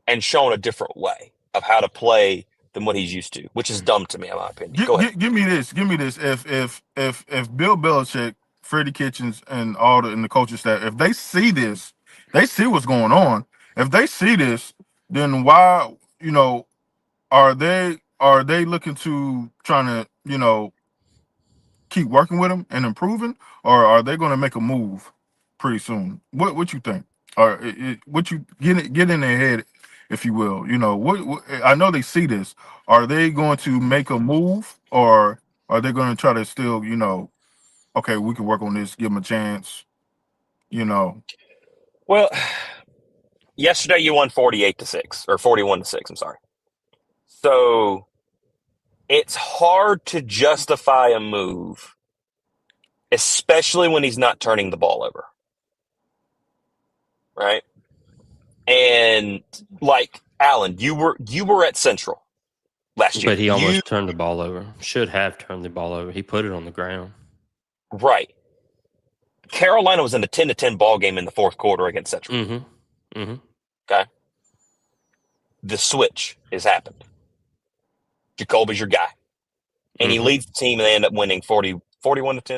and shown a different way of how to play than what he's used to, which is dumb to me, in my opinion. Go ahead. Give me this. Give me this. If Bill Belichick, Freddie Kitchens, and and the coaching staff, if they see this, they see what's going on. If they see this, then why, are they looking to trying to, keep working with him and improving, or are they going to make a move pretty soon? What you think? Or what you get in their head, if you will? What I know they see this. Are they going to make a move, or are they going to try to still, okay, we can work on this, give them a chance, Well, yesterday you won 48-6 or 41-6. I'm sorry. So it's hard to justify a move, especially when he's not turning the ball over. Right? And like Alan, you were at Central last year. But he almost turned the ball over. Should have turned the ball over. He put it on the ground. Right. Carolina was in the 10-10 ball game in the fourth quarter against Central. Mm-hmm. Mm-hmm. Okay. The switch has happened. Jacoby's your guy. And he leads the team and they end up winning 41-10,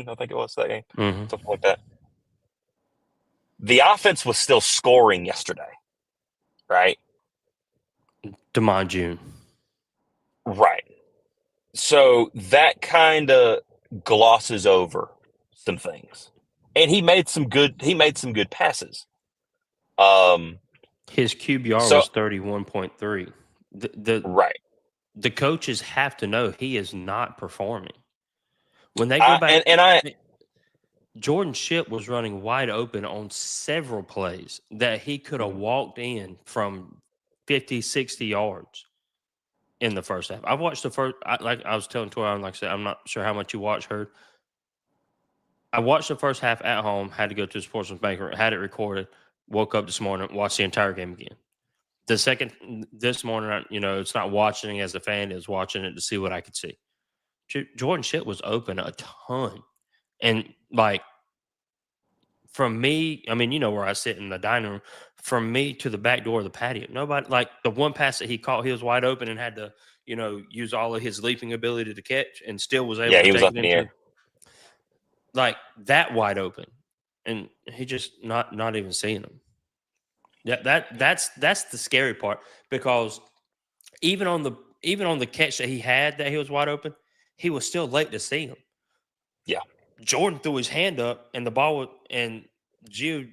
I think it was that game. Mm-hmm. Something like that. The offense was still scoring yesterday. Right? DeMond June. Right. So that kind of glosses over some things. And he made some good passes. His QBR was 31.3. Right. The coaches have to know he is not performing. When they go back, Jordan Shipp was running wide open on several plays that he could have walked in from 50, 60 yards in the first half. I watched the first, like I was telling Torrey, like I said, I'm not sure how much you watched her. I watched the first half at home, had to go to the Sportsman's Bank, had it recorded, woke up this morning, watched the entire game again. The second, this morning, it's not watching as a fan, it's watching it to see what I could see. Jordan Shipp was open a ton. And, like, from me, I mean, where I sit in the dining room, from me to the back door of the patio, nobody, like, the one pass that he caught, he was wide open and had to, use all of his leaping ability to catch and still was able to he was take up it in the air. Like, that wide open. And he just not even seeing him. That's the scary part, because even on the catch that he had that he was wide open, he was still late to see him. Yeah. Jordan threw his hand up and the ball and Gio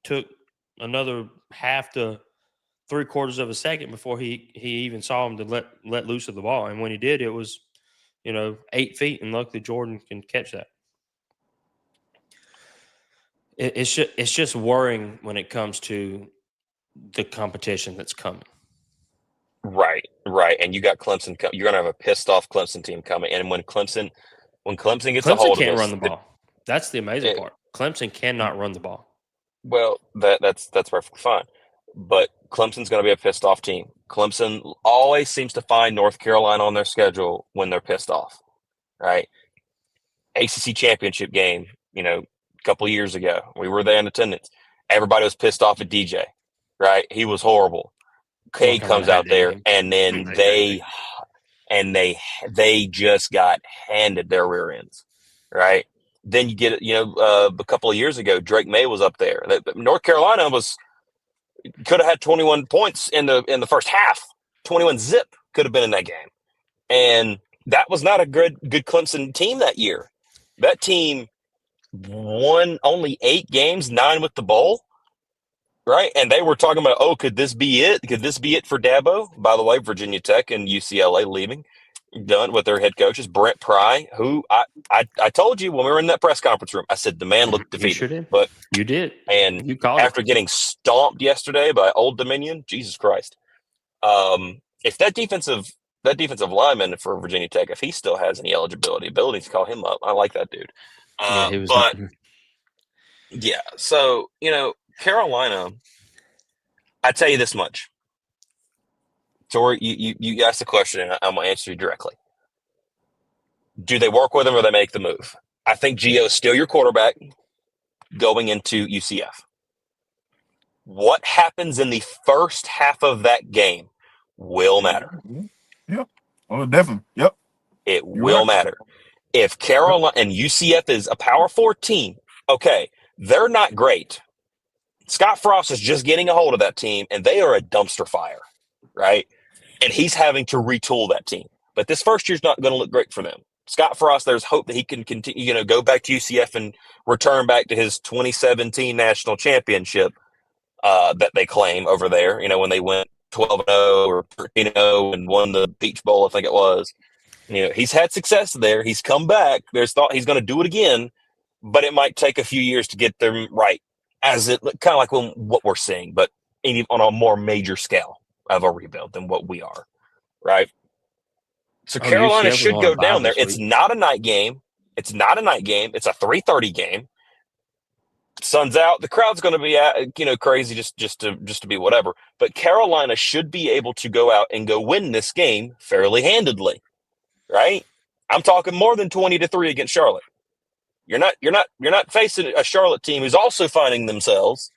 took another half to 3/4 of a second before he even saw him to let loose of the ball. And when he did, it was 8 feet, and luckily Jordan can catch that. It's just worrying when it comes to the competition that's coming. Right. And you got Clemson. You're going to have a pissed off Clemson team coming. And when Clemson gets a hold of this, can't run the ball. That's the amazing part. Clemson cannot run the ball. Well, that's perfectly fine. But Clemson's going to be a pissed off team. Clemson always seems to find North Carolina on their schedule when they're pissed off. Right? ACC championship game, a couple of years ago, we were there in attendance. Everybody was pissed off at DJ. Right? He was horrible. Cade comes out there, and then they just got handed their rear ends, right? Then you get a couple of years ago, Drake May was up there. North Carolina could have had 21 points in the first half. 21 zip could have been in that game, and that was not a good Clemson team that year. That team won only 8 games, 9 with the bowl. Right, and they were talking about, could this be it? Could this be it for Dabo? By the way, Virginia Tech and UCLA leaving, done with their head coaches. Brent Pry, who I told you when we were in that press conference room, I said the man looked defeated. You sure did. But you did, and you called after getting stomped yesterday by Old Dominion, Jesus Christ! If that defensive lineman for Virginia Tech, if he still has any ability to call him up, I like that dude. Yeah, so Carolina, I tell you this much. Torrey, you asked the question, and I'm going to answer you directly. Do they work with him or they make the move? I think Gio is still your quarterback. going into UCF. What happens in the first half of that game will matter. Yep. Oh, definitely. Yep. It You're will right. matter. If Carolina and UCF is a Power 4 team, okay, they're not great. Scott Frost is just getting a hold of that team, and they are a dumpster fire, right? And he's having to retool that team. But this first year's not going to look great for them. Scott Frost, there's hope that he can continue, go back to UCF and return back to his 2017 national championship that they claim over there. When they went 12-0 or 13-0 and won the Peach Bowl, I think it was. He's had success there. He's come back. There's thought he's going to do it again, but it might take a few years to get them right. As it kind of like what we're seeing, but on a more major scale of a rebuild than what we are, right? So Carolina UCF was should on a go bye down there. this It's week. not a night game. It's not a night game. It's a 3:30 game. Sun's out. The crowd's going to be crazy just to be whatever. But Carolina should be able to go out and go win this game fairly handedly, right? I'm talking more than 20-3 against Charlotte. You're not facing a Charlotte team who's also finding themselves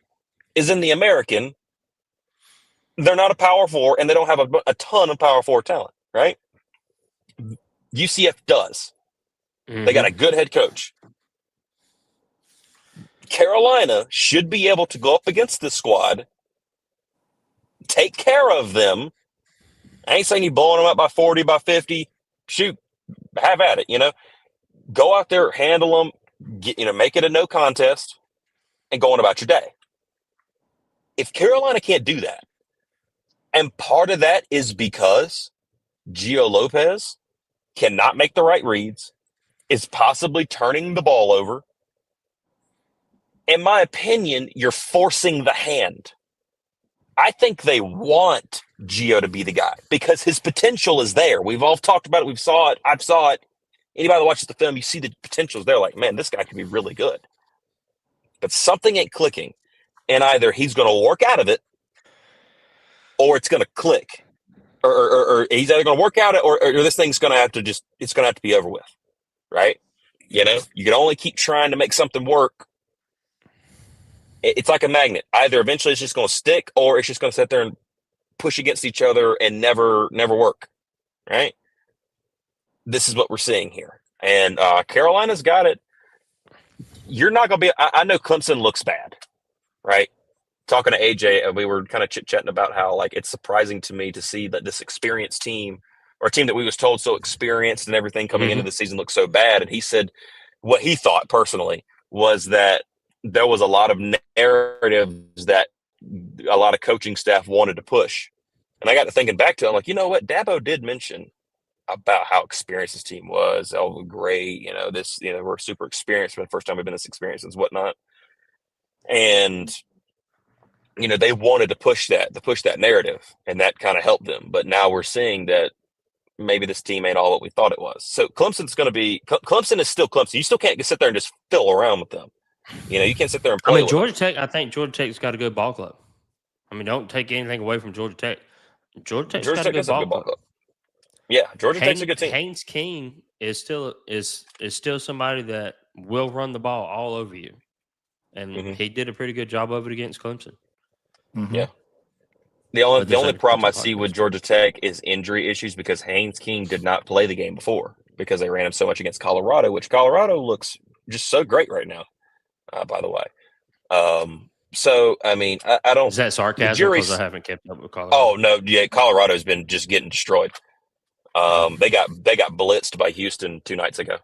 is in the American. They're not a Power 4, and they don't have a ton of Power 4 talent, right? UCF does. Mm-hmm. They got a good head coach. Carolina should be able to go up against this squad, take care of them. I ain't saying you blowing them up by 40, by 50. Shoot, have at it, Go out there, handle them, make it a no contest, and go on about your day. If Carolina can't do that, and part of that is because Gio Lopez cannot make the right reads, is possibly turning the ball over. In my opinion, you're forcing the hand. I think they want Gio to be the guy because his potential is there. We've all talked about it. We saw it. I saw it. Anybody that watches the film, you see the potential is there. Like, man, this guy could be really good. But something ain't clicking. And either he's going to work out of it or it's going to click. Or he's either going to work out it or this thing's going to have to it's going to have to be over with. Right? You can only keep trying to make something work. It's like a magnet. Either eventually it's just going to stick or it's just going to sit there and push against each other and never work. Right? This is what we're seeing here. And Carolina's got it. You're not going to be – I know Clemson looks bad, right? Talking to AJ, we were kind of chit-chatting about how, like, it's surprising to me to see that this experienced team or a team that we was told so experienced and everything coming into the season looks so bad. And he said what he thought personally was that there was a lot of narratives that a lot of coaching staff wanted to push. And I got to thinking back to it. I'm like, you know what? Dabo did mention about how experienced his team was. Oh, great. We're super experienced for the first time we've been this experienced and whatnot. And, they wanted to push that narrative, and that kind of helped them. But now we're seeing that maybe this team ain't all what we thought it was. So Clemson is still Clemson. You still can't sit there and just fiddle around with them. You can't sit there and play with Georgia them. Tech, I think Georgia Tech's got a good ball club. Don't take anything away from Georgia Tech. Georgia Tech's got a good ball club. Yeah, Georgia Tech's a good team. Haynes King is still somebody that will run the ball all over you. And he did a pretty good job of it against Clemson. Mm-hmm. Yeah. The only problem I see with Georgia Tech is injury issues because Haynes King did not play the game before because they ran him so much against Colorado, which Colorado looks just so great right now, by the way. So, I mean, I don't – Is that sarcasm because I haven't kept up with Colorado? Oh, no. Yeah, Colorado's been just getting destroyed. They got blitzed by Houston 2 nights ago.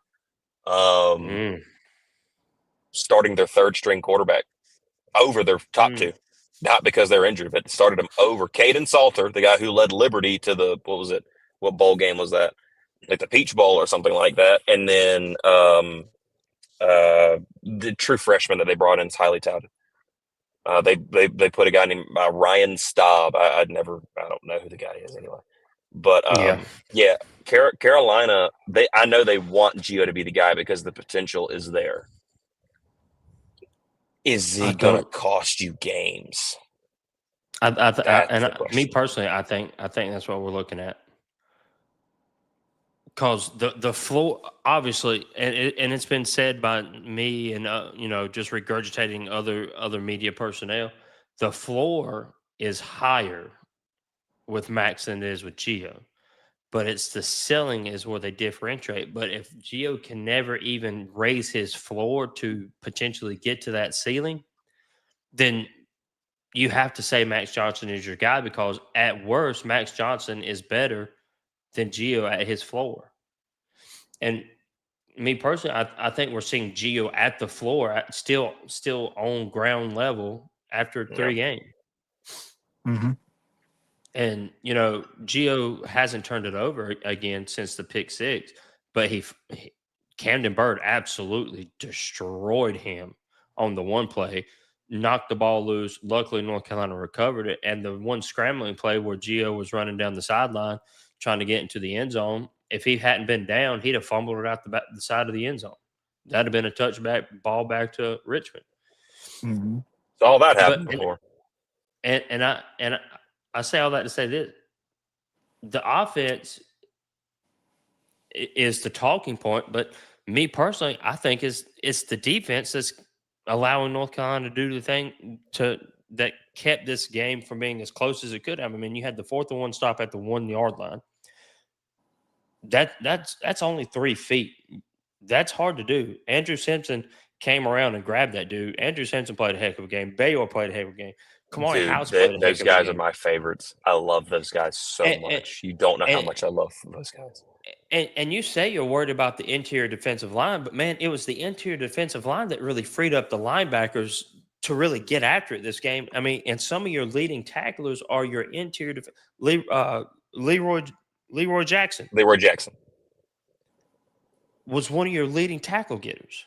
Starting their third-string quarterback over their top two. Not because they're injured, but started them over. Caden Salter, the guy who led Liberty to the – what was it? What bowl game was that? Like the Peach Bowl or something like that. And then the true freshman that they brought in is highly touted. They put a guy named Ryan Staub. I don't know who the guy is anyway. But yeah, Carolina. I know they want Gio to be the guy because the potential is there. Is he going to cost you games? Me personally, I think that's what we're looking at. because the floor, obviously, and it's been said by me and just regurgitating other media personnel, the floor is higher with Max than it is with Gio, but it's the ceiling is where they differentiate. But if Gio can never even raise his floor to potentially get to that ceiling, then you have to say Max Johnson is your guy, because at worst, Max Johnson is better than Gio at his floor. And me personally, I think we're seeing Gio at the floor, still on ground level after Yeah. 3 games. Mm-hmm. And Gio hasn't turned it over again since the pick 6, but Camden Bird absolutely destroyed him on the one play, knocked the ball loose. Luckily, North Carolina recovered it, and the one scrambling play where Gio was running down the sideline trying to get into the end zone. If he hadn't been down, he'd have fumbled it out the side of the end zone. That'd have been a touchback ball back to Richmond. Mm-hmm. So all that happened But before. and I say all that to say this: the offense is the talking point, but me personally, I think it's the defense that's allowing North Carolina to do the thing that kept this game from being as close as it could have. I mean, you had the 4th and 1 stop at the 1-yard line. That's only 3 feet. That's hard to do. Andrew Simpson came around and grabbed that dude. Andrew Simpson played a heck of a game. Bayor played a heck of a game. Kamari Dude, House played a heck those of a guys are game. my favorites. I love those guys so And- much. You don't know how and- much I love those guys. And you say you're worried about the interior defensive line, but man, it was the interior defensive line that really freed up the linebackers to really get after it this game. I mean, and some of your leading tacklers are your interior Leroy Jackson Leroy Jackson. was one of your leading tackle getters.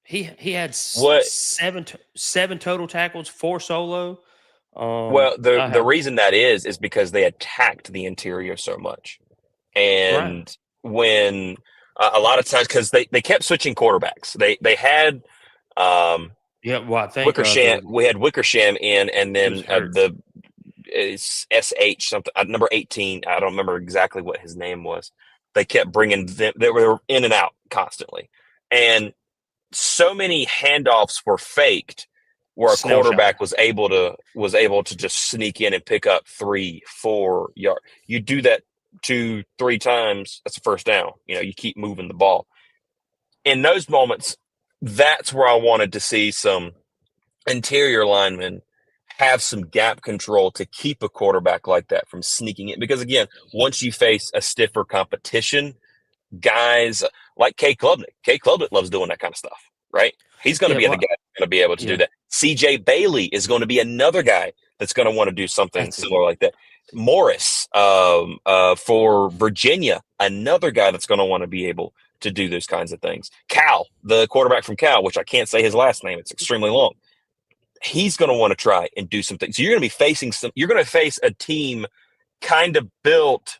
He had What? seven total tackles, 4 solo. Well, the reason that is because they attacked the interior so much. And when a lot of times, because they kept switching quarterbacks, they had well, I think Wickersham. We had Wickersham in, and then was it's SH something, number 18. I don't remember exactly what his name was. They kept bringing them. They were in and out constantly, and so many handoffs were faked where a quarterback was able to just sneak in and pick up 3-4 yards. You do that 2-3 times, that's a first down. You keep moving the ball. In those moments, that's where I wanted to see some interior linemen have some gap control to keep a quarterback like that from sneaking in. Because again, once you face a stiffer competition, guys like K. Klubnik loves doing that kind of stuff, right? He's going to be the guy that's going to be able to do that. CJ Bailey is going to be another guy that's going to want to do something similar like that. Morris for Virginia, another guy that's going to want to be able to do those kinds of things. Cal, the quarterback from Cal, which I can't say his last name, it's extremely long. He's going to want to try and do some things. So you're going to face a team kind of built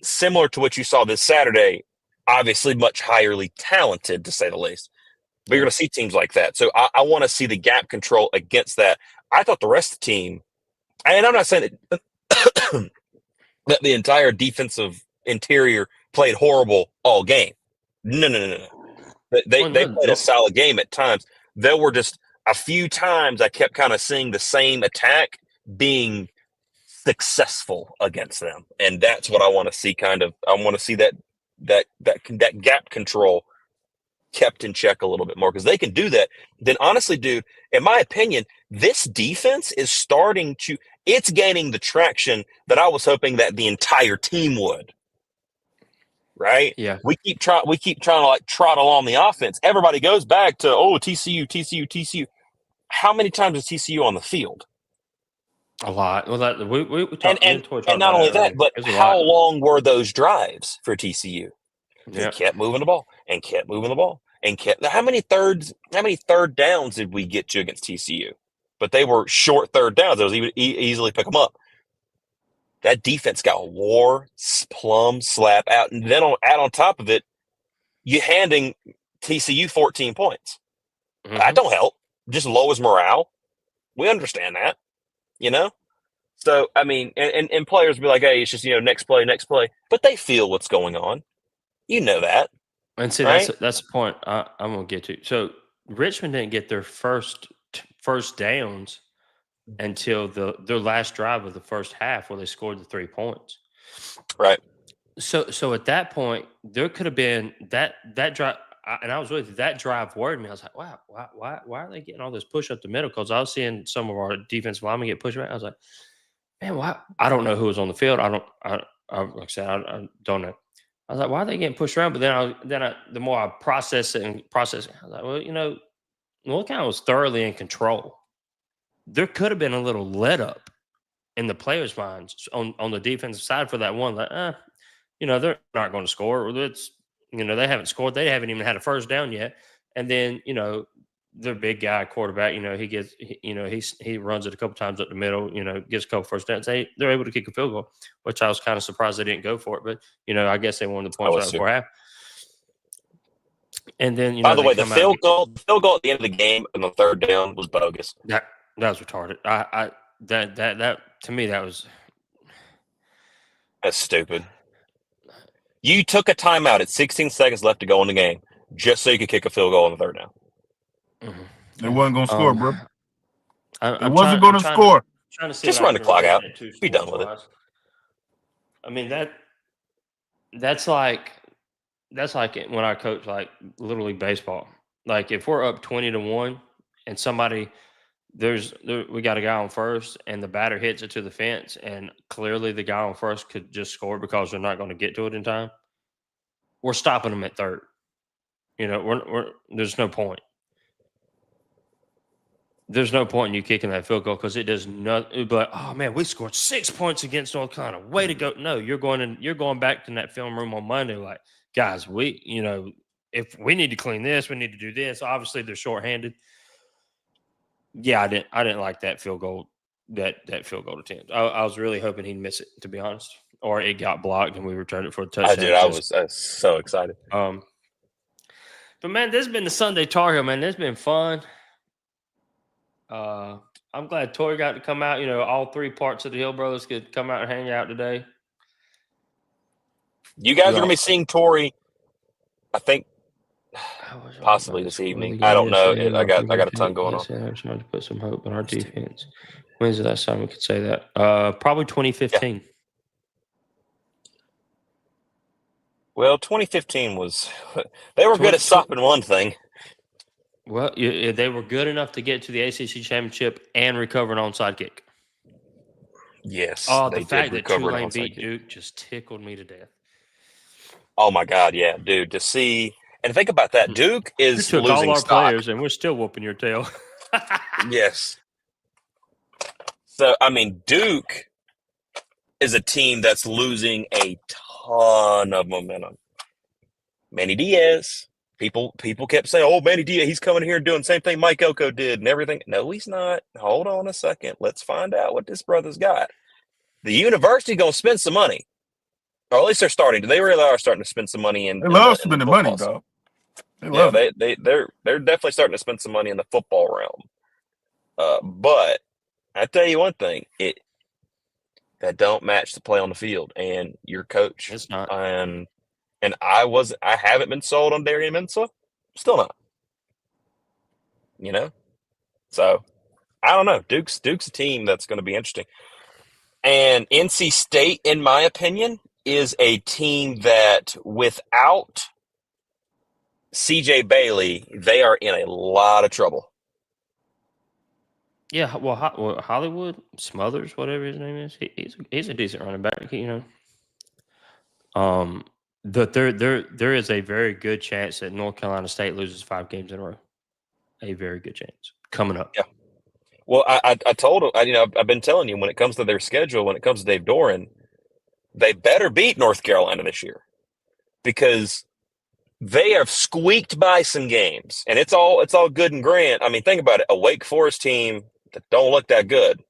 similar to what you saw this Saturday, obviously much highly talented, to say the least. But you're going to see teams like that. So I want to see the gap control against that. I thought the rest of the team, and I'm not saying that, that the entire defensive interior played horrible all game. No. They played a solid game at times. There were just a few times I kept kind of seeing the same attack being successful against them, and that's what I want to see. I want to see that gap control kept in check a little bit more, because they can do that. Then honestly, dude, in my opinion, this defense is it's gaining the traction that I was hoping that the entire team would. Right? Yeah. We keep trying to like trot along the offense. Everybody goes back to TCU. How many times is TCU on the field? A lot. Well, we talked, and not only that, but how long were those drives for TCU? They kept moving the ball and kept moving the ball and kept. How many third downs did we get to against TCU? But they were short third downs. It was easily pick them up. That defense got plumb slap out, and then add on top of it, you handing TCU 14 points. Mm-hmm. That don't help. Just lowers morale. We understand that, So I mean, and players be like, "Hey, it's just next play," but they feel what's going on. You know that, And see, right? that's the point I'm gonna get to. So Richmond didn't get their first downs until their last drive of the first half, where they scored the 3 points. Right. So at that point, there could have been that drive, and I was with you. That drive worried me. I was like, wow, why are they getting all this push up the middle? Because I was seeing some of our defensive linemen get pushed back. I was like, man, why? I don't know who was on the field. Like I said, I don't know. I was like, why are they getting pushed around? But then the more I process it, I was like, well, North Carolina was thoroughly in control. There could have been a little let up in the players' minds on the defensive side for that one. Like, they're not going to score. It's, they haven't scored. They haven't even had a first down yet. And then, their big guy quarterback, he runs it a couple times up the middle, gets a couple first downs. They're able to kick a field goal, which I was kind of surprised they didn't go for it. But, I guess they wanted the points right before half. And then, by the way, the field goal at the end of the game and the third down was bogus. That was retarded. That to me, that's stupid. You took a timeout at 16 seconds left to go in the game just so you could kick a field goal on the third down. Mm-hmm. It wasn't going to score, bro. It wasn't going to score. Trying to see just run the clock out. Be done with it. I mean, that's like when I coach like Little League baseball. Like if we're up 20-1 and somebody we got a guy on first and the batter hits it to the fence and clearly the guy on first could just score because they're not going to get to it in time, we're stopping them at third. There's no point. There's no point in you kicking that field goal because it does nothing. But oh man, we scored 6 points against North Carolina. Way to go! No, you're going back in that film room on Monday. Like, guys, if we need to clean this, we need to do this. Obviously, they're shorthanded. Yeah, I didn't like that field goal. That field goal attempt. I was really hoping he'd miss it, to be honest, or it got blocked and we returned it for a touchdown. I was so excited. But man, this has been the Sunday Tar Heel, man. This has been fun. I'm glad Torrey got to come out. All three parts of the Hill Brothers could come out and hang out today. You guys are going to be seeing Torrey, I think, possibly this evening. I don't know. I got a ton going on. I'm trying to put some hope in our defense. When's the last time we could say that? Probably 2015. Yeah. Well, 2015 was – they were good at stopping one thing. Well, they were good enough to get to the ACC championship and recover an onside kick. Yes. Oh, the fact that Tulane beat Duke just tickled me to death. Oh, my God, yeah, dude. To see – and think about that. Duke is losing all our stock. Players, and we're still whooping your tail. Yes. So, I mean, Duke is a team that's losing a ton of momentum. Manny Diaz. People kept saying, oh, Manny Diaz, he's coming here and doing the same thing Mike Elko did and everything. No, he's not. Hold on a second. Let's find out what this brother's got. The university going to spend some money. Or at least they're starting to. They really are starting to spend some money in. They love spending money, though. They're definitely starting to spend some money in the football realm. But I tell you one thing, that don't match the play on the field, and your coach. It's not. And I haven't been sold on Darian Mensah. Still not. So I don't know. Duke's a team that's going to be interesting. And NC State, in my opinion, is a team that without CJ Bailey, they are in a lot of trouble. Yeah, well, Hollywood Smothers, whatever his name is, he's a decent running back, There is a very good chance that North Carolina State loses 5 games in a row. A very good chance coming up. Yeah. Well, I told him, I've been telling you when it comes to their schedule, when it comes to Dave Doran, they better beat North Carolina this year because they have squeaked by some games, and it's all good and grand. I mean, think about it: a Wake Forest team that don't look that good,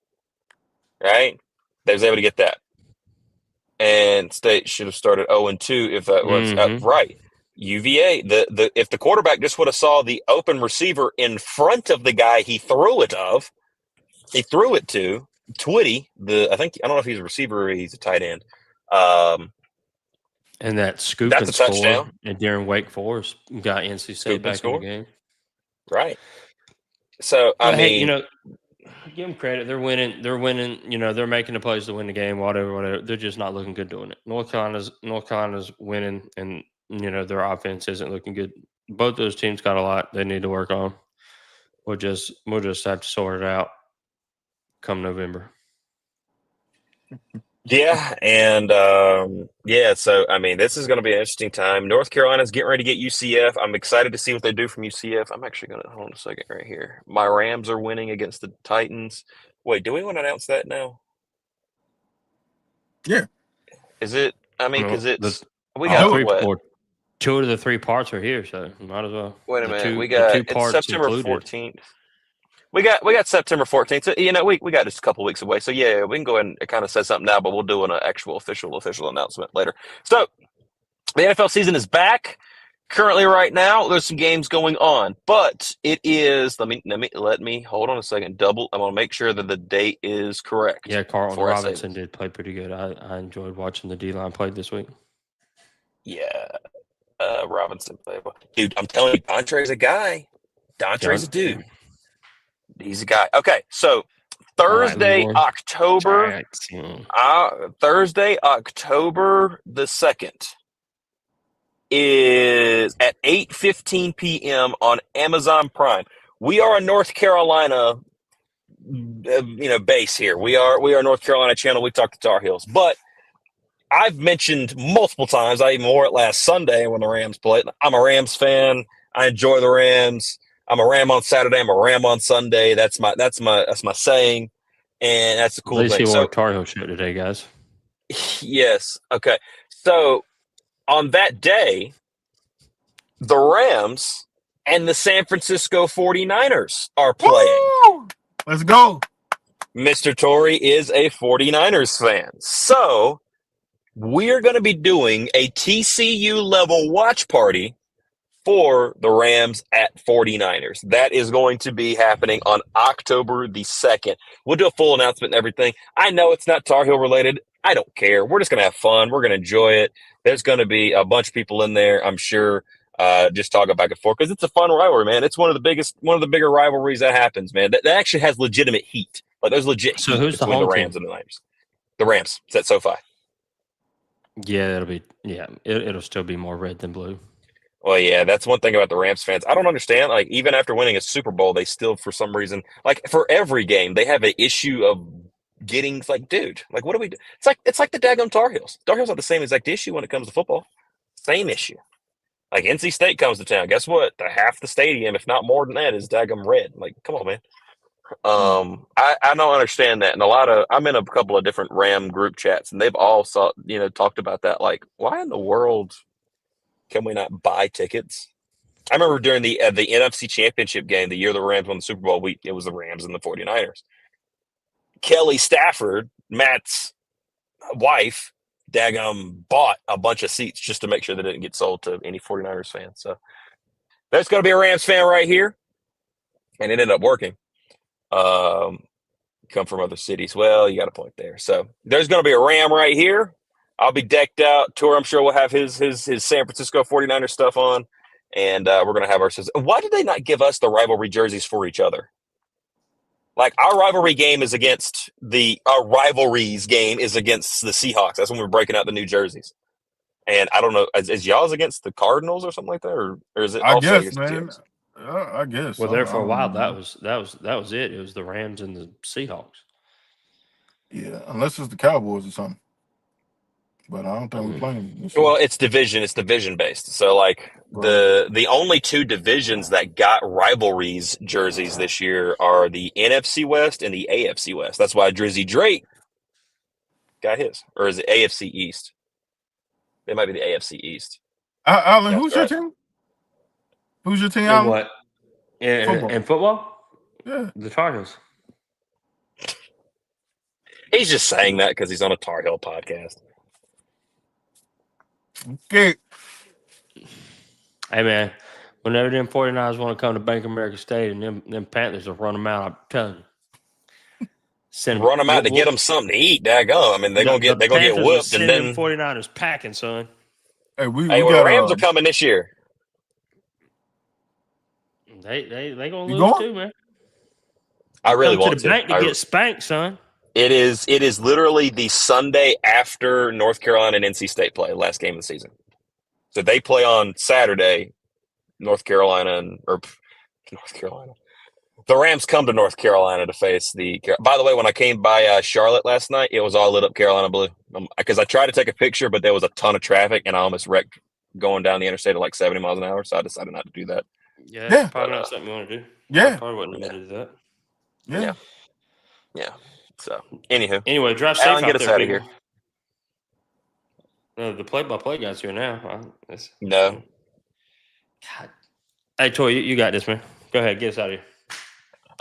right? They was able to get that. And State should have started 0-2 if that was right. UVA, if the quarterback just would have saw the open receiver in front of the guy he threw it to, Twitty, I don't know if he's a receiver or he's a tight end. And that scoop That's and a score touchdown. and during Wake Forest got NC State Scoop and back in the score. game. Right. So, I But hey, mean, give them credit. They're winning. They're winning. They're making the plays to win the game. Whatever. They're just not looking good doing it. North Carolina's winning, and their offense isn't looking good. Both those teams got a lot they need to work on. We'll just have to sort it out come November. yeah, and so I mean, this is going to be an interesting time. North Carolina's getting ready to get UCF. I'm excited to see what they do from UCF. I'm actually going to hold on a second right here. My Rams are winning against the Titans. Wait, do we want to announce that now? Yeah. Is it? I mean, because we all got three what? or two of the three parts are here, so might as well. Wait a minute. We The got two it's parts September included. 14th. We got September 14th. So, we got just a couple weeks away. So yeah, we can go ahead and kind of say something now, but we'll do an actual official announcement later. So the NFL season is back. Currently, right now, there's some games going on, but it is. Let me hold on a second. I'm gonna make sure that the date is correct. Yeah, Carlton Robinson did play pretty good. I enjoyed watching the D-line play this week. Yeah, Robinson played well. Dude, I'm telling you, Dontre's a guy. Dontre's a dude. He's a guy. Okay, so Thursday, October the 2nd is at 8:15 p.m. on Amazon Prime. We are a North Carolina, base here. We are North Carolina channel. We talk to Tar Heels, but I've mentioned multiple times. I even wore it last Sunday when the Rams played. I'm a Rams fan. I enjoy the Rams. I'm a Ram on Saturday. I'm a Ram on Sunday. That's my saying, and that's the cool thing. At least thing. you wore a Tar Heel shirt today, guys. Yes. Okay. So on that day, the Rams and the San Francisco 49ers are playing. Woo! Let's go. Mr. Torrey is a 49ers fan. So we're going to be doing a TCU level watch party for the Rams at 49ers. That is going to be happening on October the 2nd. We'll do a full announcement and everything. I know it's not Tar Heel related. I don't care. We're just going to have fun. We're going to enjoy it. There's going to be a bunch of people in there, I'm sure, just talking back and forth because it's a fun rivalry, man. It's one of the bigger rivalries that happens, man. That actually has legitimate heat. Like there's legit heat who's between the Rams team? and the Niners. The Rams. It's at SoFi. Yeah, it'll still be more red than blue. Well, yeah, that's one thing about the Rams fans. I don't understand. Like, even after winning a Super Bowl, they still, for some reason, like for every game, they have an issue of getting like, dude, like, what do we do? It's like the daggone Tar Heels. Tar Heels have the same exact issue when it comes to football. Same issue. Like NC State comes to town. Guess what? Half the stadium, if not more than that, is daggum red. Like, come on, man. I don't understand that, and I'm in a couple of different Ram group chats, and they've all talked about that. Like, why in the world can we not buy tickets? I remember during the NFC Championship game, the year the Rams won the Super Bowl, it was the Rams and the 49ers. Kelly Stafford, Matt's wife, bought a bunch of seats just to make sure they didn't get sold to any 49ers fans. So there's going to be a Rams fan right here, and it ended up working. Come from other cities. Well, you got a point there. So there's going to be a Ram right here. I'll be decked out. Tor, I'm sure, will have his San Francisco 49ers stuff on, and we're going to have our – why did they not give us the rivalry jerseys for each other? Like, our rivalries game is against the Seahawks. That's when we're breaking out the new jerseys. And I don't know, is y'all's against the Cardinals or something like that, or is it also against the Jets? I guess. Well, there for a while, that was it. It was the Rams and the Seahawks. Yeah, unless it's the Cowboys or something. But I don't think we're playing. Well, it's division based. So like the only two divisions that got rivalries jerseys this year are the NFC West and the AFC West. That's why Drizzy Drake got his, or is it AFC East? It might be the AFC East. Alan, who's your team? Who's your team, Alan? What? In football? Yeah, the Tar Heels. He's just saying that because he's on a Tar Heel podcast. Okay. Hey, man, whenever them 49ers want to come to Bank of America Stadium, them Panthers will run them out. I'm telling you. Run them out to get them something to eat. Daggone. I mean, they're gonna get whooped, and then 49ers packing, son. Hey, we Hey, we well, the got Rams are coming this year. They gonna you lose going? too, man. I You really come to want the to. bank to get spanked, son. It is literally the Sunday after North Carolina and NC State play, last game of the season. So they play on Saturday, North Carolina or North Carolina. The Rams come to North Carolina to face the. By the way, when I came by Charlotte last night, it was all lit up Carolina blue. Because I tried to take a picture, but there was a ton of traffic, and I almost wrecked going down the interstate at like 70 miles an hour. So I decided not to do that. Yeah, it's Yeah, probably not something you want to do. I yeah, probably wouldn't Yeah, want to do that. yeah. yeah. So, anywho, Anyway, drive safe Alan, get out us there, out of people. here. The play-by-play guy's here now. No, God. Hey, Toy, you got this, man. Go ahead, get us out of here.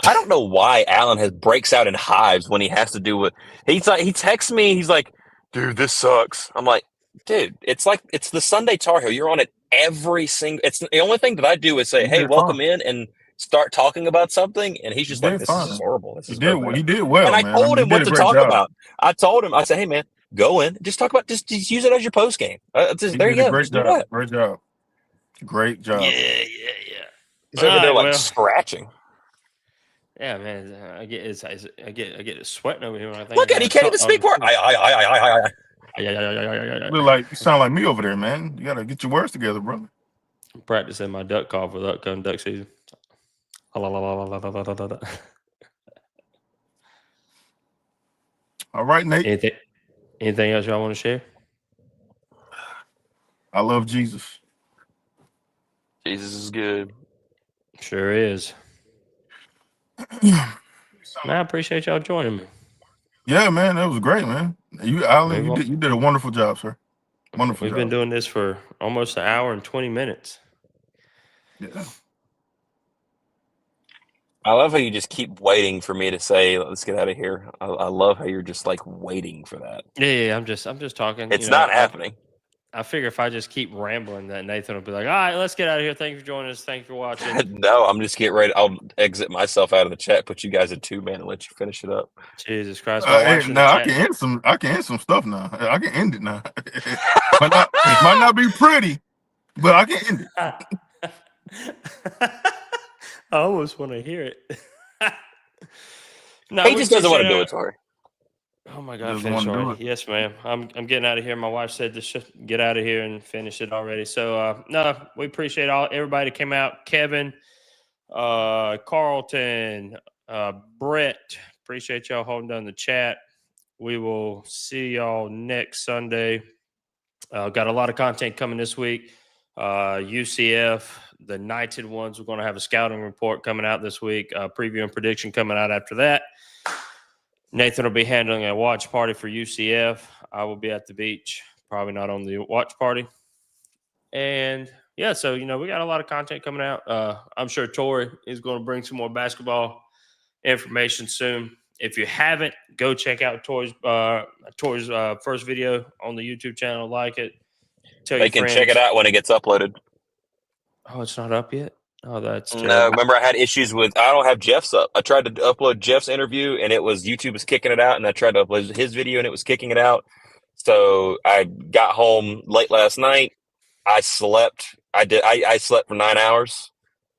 I don't know why Alan breaks out in hives when he has to do what he's like. He texts me. He's like, "Dude, this sucks." I'm like, "Dude, it's the Sunday Tar Heel. You're on it every single. It's the only thing that I do is say, You "Hey, did fine. welcome in," and start talking about something. And he's You just like, did "This is fine. just horrible. This He is so did. bad." He did And well, I man. I told mean, he him did what a to great talk job. about. I told him. I said, "Hey, man, go in. Just talk about. Just use it as your post game. He There you did a go. great Just do job. that." Great job. Great Yeah, job. yeah. He's All over there right, like well, scratching. yeah, man. I get it sweating over here when I think Look at he can't even speak for it. Look like you sound like me over there, man. You gotta get your words together, brother. I'm practicing my duck call for the upcoming duck season. All right, Nate. Anything else y'all want to share? I love Jesus. Jesus is good. Sure is. Man, I appreciate y'all joining me. Yeah, man, that was great, man. Alan, We've, you did a wonderful job, sir. Wonderful we've job. been doing this for almost an hour and 20 minutes. Yeah. I love how you just keep waiting for me to say, "Let's get out of here." I love how you're just like waiting for that. Yeah, I'm just talking. It's not happening. I figure if I just keep rambling, that Nathan will be like, "All right, let's get out of here. Thank you for joining us. Thank you for watching." No, I'm just getting ready. I'll exit myself out of the chat, put you guys in 2-man, and let you finish it up. Jesus Christ! My wife's in the Now I chat. can end some stuff now. I can end it now. might not be pretty, but I can end it. I almost want to hear it. No, He just doesn't want to do it, Torrey. Oh my God, Doesn't finish wanna do already. Yes, ma'am. I'm getting out of here. My wife said to get out of here and finish it already. So no, we appreciate everybody that came out. Kevin, Carlton, Brett. Appreciate y'all holding down the chat. We will see y'all next Sunday. Got a lot of content coming this week. UCF, the Knighted ones. We're going to have a scouting report coming out this week. Preview and prediction coming out after that. Nathan will be handling a watch party for UCF. I will be at the beach, probably not on the watch party. And yeah, so we got a lot of content coming out. I'm sure Torrey is going to bring some more basketball information soon. If you haven't, go check out Torrey's first video on the YouTube channel. Like it. Tell They your can friends. check it out when it gets uploaded. Oh, it's not up yet? Oh, that's terrible. No, remember I had issues with. I don't have Jeff's up. I tried to upload Jeff's interview, and it was YouTube was kicking it out, and I tried to upload his video, and it was kicking it out. So I got home late last night. I slept. I slept for 9 hours,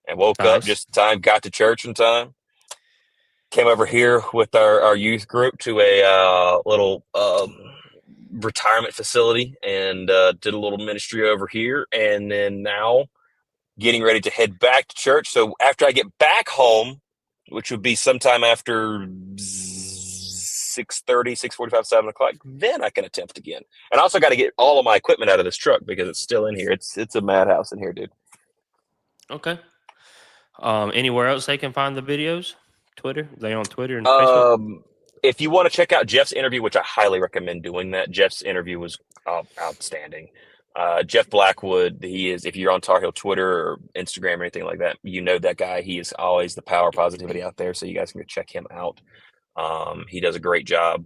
and woke up just in time. Got to church in time. Came over here with our youth group to a little retirement facility, and did a little ministry over here, and then now getting ready to head back to church. So after I get back home, which would be sometime after 6:30, 6:45, 7 o'clock, then I can attempt again. And I also got to get all of my equipment out of this truck because it's still in here. It's a madhouse in here, dude. Okay. Anywhere else they can find the videos? Twitter? They on Twitter and Facebook? If you want to check out Jeff's interview, which I highly recommend doing that, Jeff's interview was outstanding. Jeff Blackwood, he is, if you're on Tar Heel Twitter or Instagram or anything like that, that guy. He is always the power of positivity out there, so you guys can go check him out. He does a great job,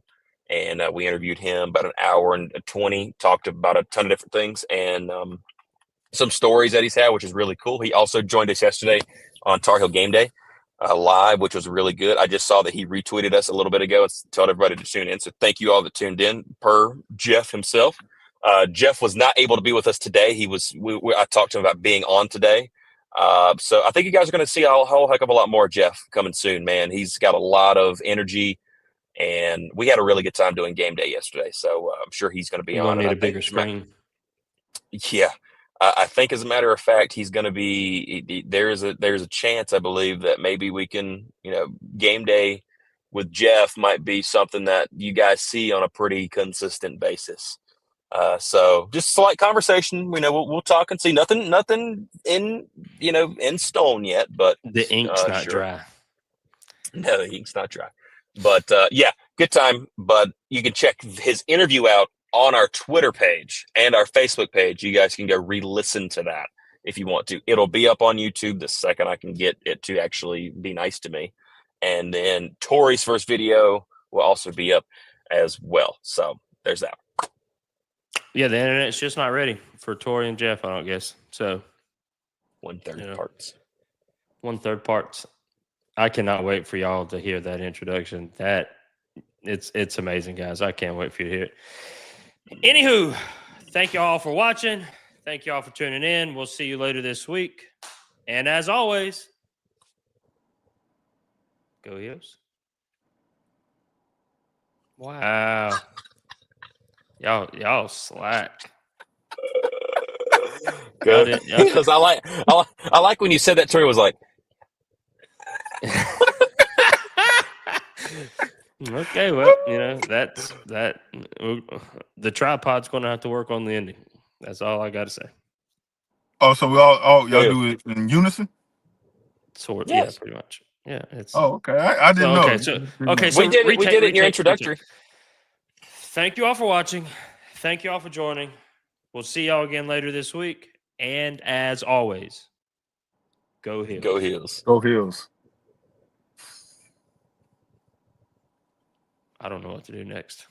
and we interviewed him about an hour and 20, talked about a ton of different things, and some stories that he's had, which is really cool. He also joined us yesterday on Tar Heel Game Day live, which was really good. I just saw that he retweeted us a little bit ago and told everybody to tune in, so thank you all that tuned in, per Jeff himself. Jeff was not able to be with us today. I talked to him about being on today. So I think you guys are going to see a whole heck of a lot more of Jeff coming soon, man. He's got a lot of energy, and we had a really good time doing game day yesterday. So I'm sure he's going to be You're on. gonna And need I a think, bigger screen. yeah, I think as a matter of fact, he's going to be. There's a chance, I believe, that maybe we can, game day with Jeff might be something that you guys see on a pretty consistent basis. So just slight conversation. We'll talk and see. Nothing in stone yet, but The ink's not sure. dry. No, the ink's not dry. But yeah, good time. But you can check his interview out on our Twitter page and our Facebook page. You guys can go re-listen to that if you want to. It'll be up on YouTube the second I can get it to actually be nice to me. And then Torrey's first video will also be up as well. So there's that. Yeah, the internet's just not ready for Torrey and Jeff, I don't guess. So 1/3 parts. 1/3 parts. I cannot wait for y'all to hear that introduction. It's amazing, guys. I can't wait for you to hear it. Anywho, thank you all for watching. Thank you all for tuning in. We'll see you later this week. And as always, go Heels. Wow. Y'all slack. Good. Because I like when you said that. Torrey was like, okay, well, that's that. The tripod's going to have to work on the ending. That's all I got to say. Oh, so y'all do it in unison? Sort, yes. Yeah, pretty much. Yeah, it's. Oh, okay. I didn't know. So we did it in your introductory. Thank you all for watching. Thank you all for joining. We'll see y'all again later this week. And as always, go Heels. Go Heels. Go Heels. I don't know what to do next.